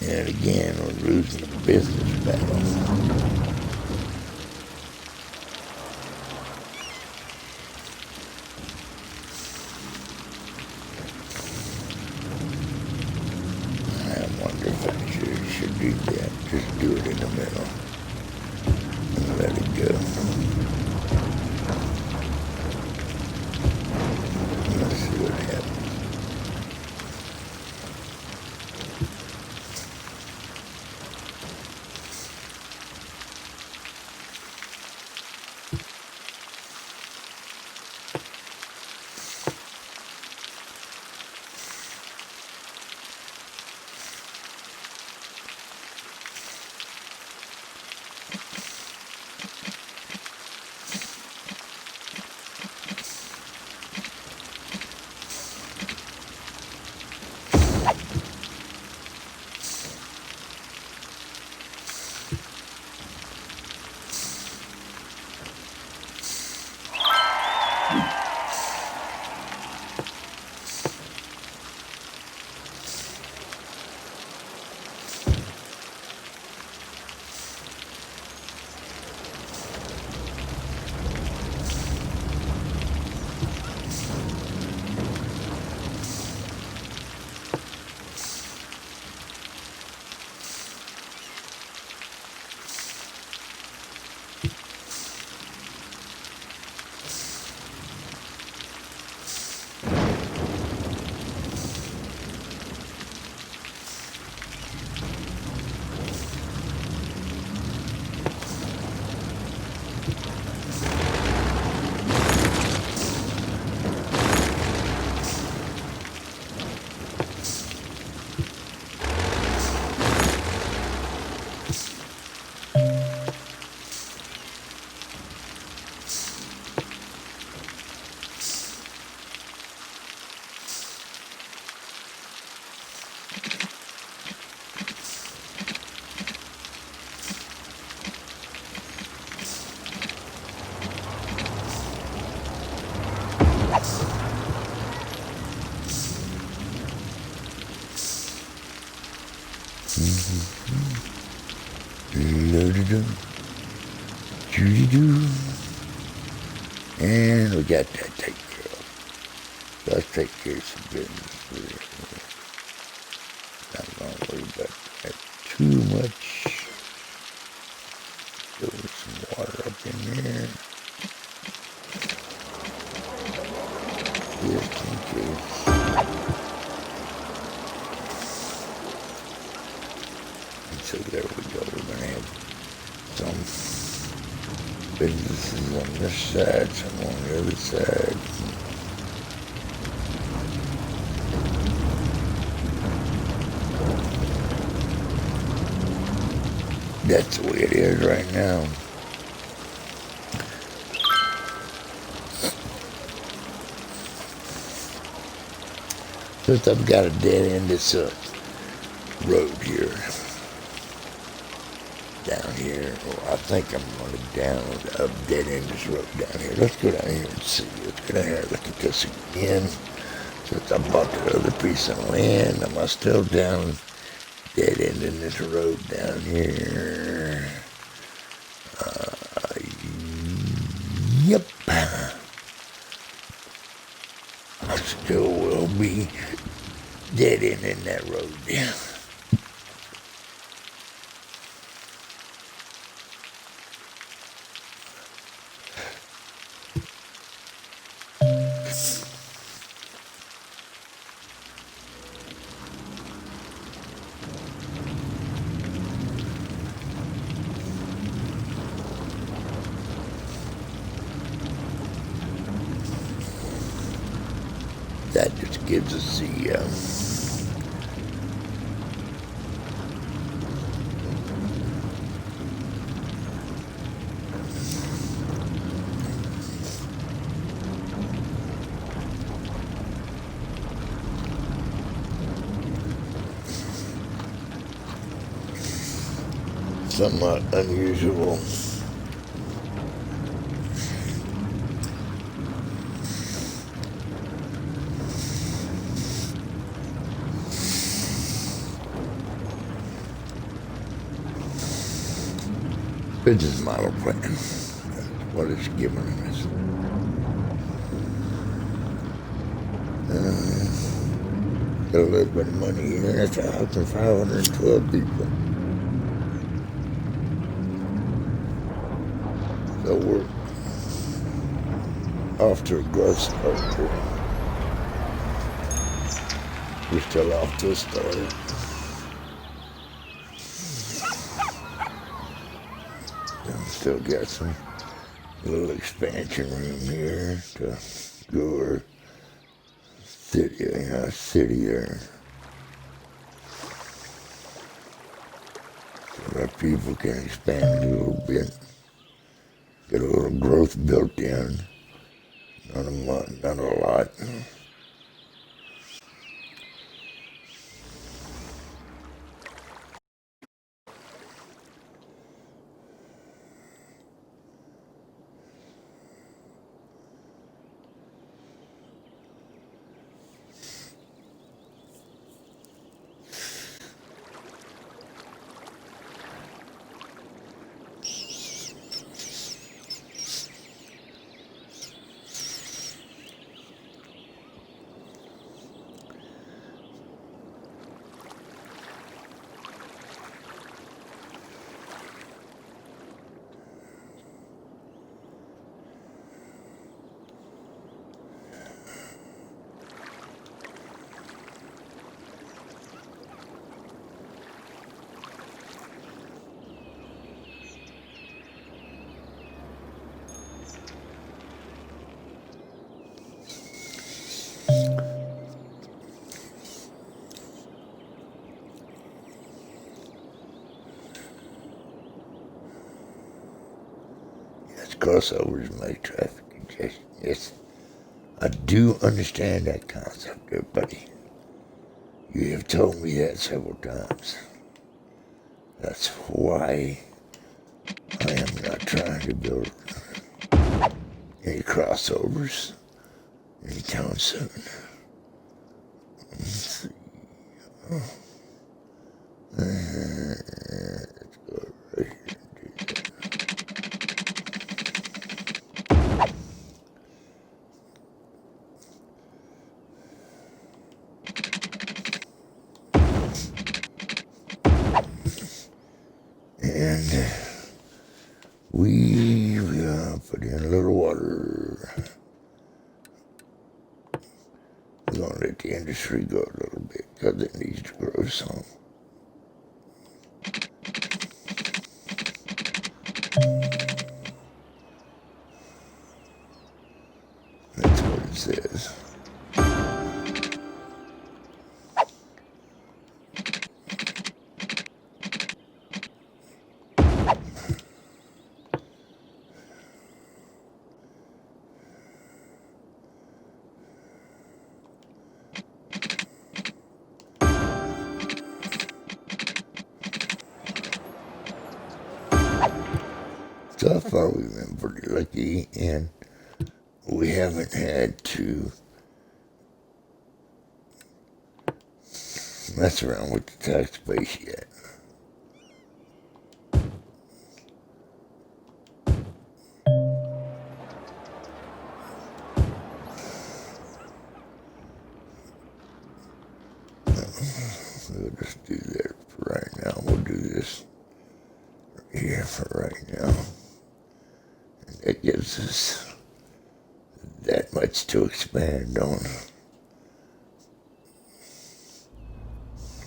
And again, we're losing the business battle. I wonder if I should do that. Just do it in the middle and let it go. Let's see what happens. Doo-doo-doo. And we got that taken care of. Let's take care of some business. Not gonna worry about that too much. Throw some water up in there. Just in case. And so there we go. We're gonna have some businesses on this side, some on the other side. That's the way it is right now. Since I've got a dead end, this road here, down here. Well, I think I'm going to dead end this road down here. Let's go down here and see. Let's go down here and look at this again. Since I bought the other piece of land, am I still down dead end in this road down here? Yep. I still will be dead end in that road. Yeah. That just gives us the somewhat unusual. Business model plan. That's what it's giving us. Got a little bit of money here. That's 1,512 people. So we're off to a growth start here. We're still off to a start. Still got some little expansion room here to go our city there. So that people can expand a little bit. Get a little growth built in. Not a lot. Crossovers make traffic congestion. Yes, I do understand that concept there, buddy. You have told me that several times. That's why I am not trying to build any crossovers anytime soon. Let's see. Let's go right here and do that. let the industry go a little bit because it needs to grow some. That's what it says. So far we've been pretty lucky, and we haven't had to mess around with the tax base yet. We'll just do that for right now. We'll do this here for right now. And that gives us that much to expand on.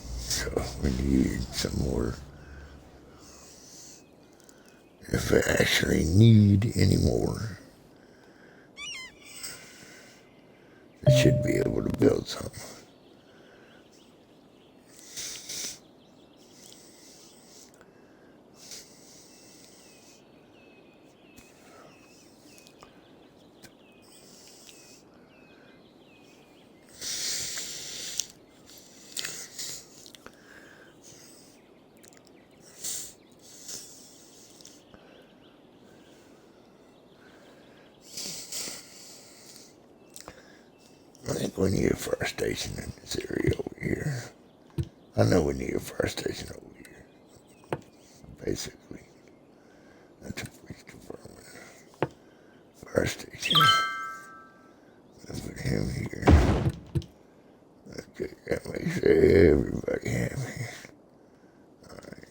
So we need some more. If I actually need any more, I should be able to build something. I think we need a fire station in this area over here. I know we need a fire station over here. Basically, that's a police department. Fire station. I'll put him here. Okay, that makes everybody happy. Alright.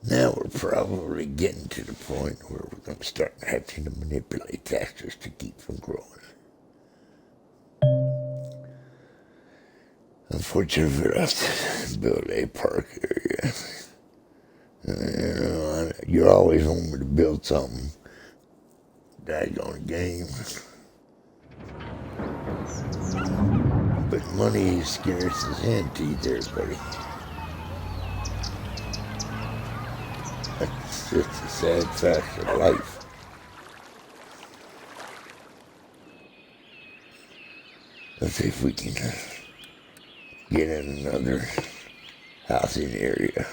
Now we're probably getting to the point where we're going to start having to manipulate taxes to keep from growing. Unfortunately, we'll have to build a park area. You always want me to build something. Daggone game. But money is scarce as hand teeth there, buddy. That's just a sad fact of life. Let's see if we can get in another housing area.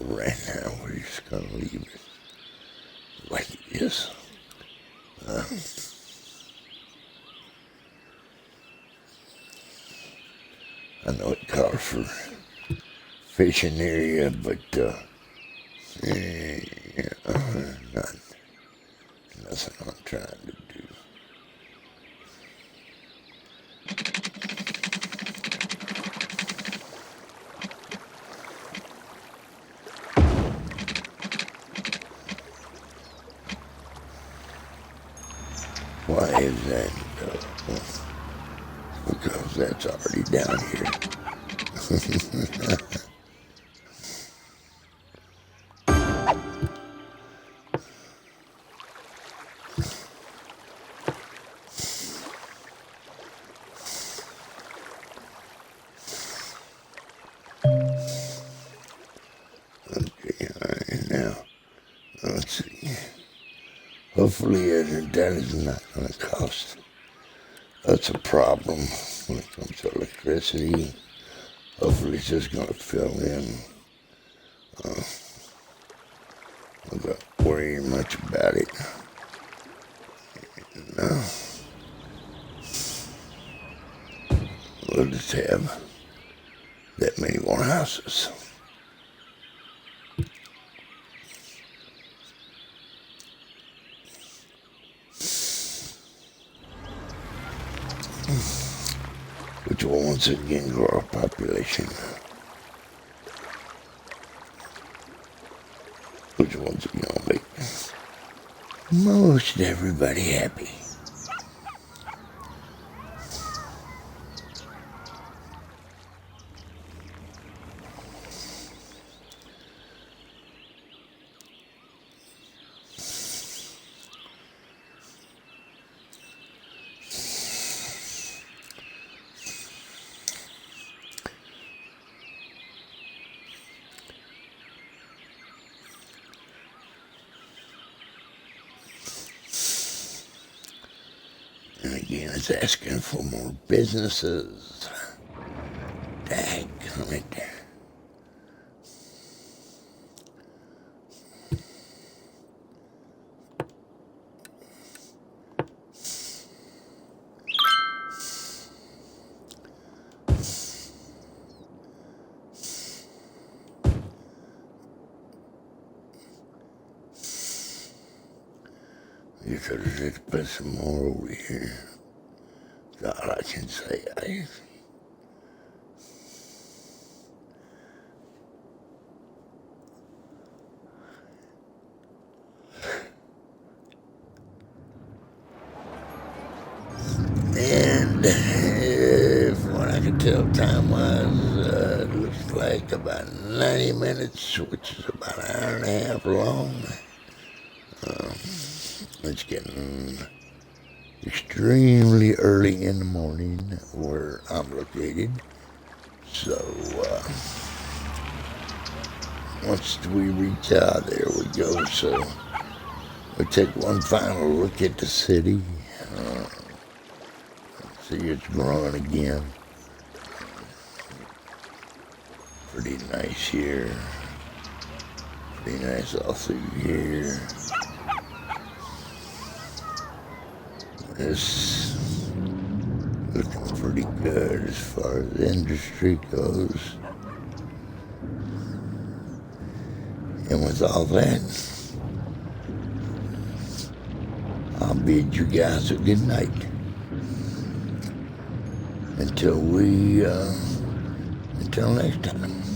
Right now, we're just gonna leave it like it is. I know it calls for fishing area, but nothing I'm trying to do. Why is that? Because that's already down here. hopefully that is not going to cost us a problem when it comes to electricity. Hopefully it's just going to fill in. Without worrying much about it. No. We'll just have that many more houses. Which will once again grow our population. Which once again will make most everybody happy. And again, it's asking for more businesses. Daggone it. You could have just put some more over here. That's all I can say. And from what I can tell time-wise, it looks like about 90 minutes, which is about an hour and a half long. It's getting extremely early in the morning where I'm located. So, once we reach out, there we go. So, we take one final look at the city. See, it's growing again. Pretty nice here. Pretty nice all through here. It's looking pretty good as far as the industry goes. And with all that, I'll bid you guys a good night. Until next time.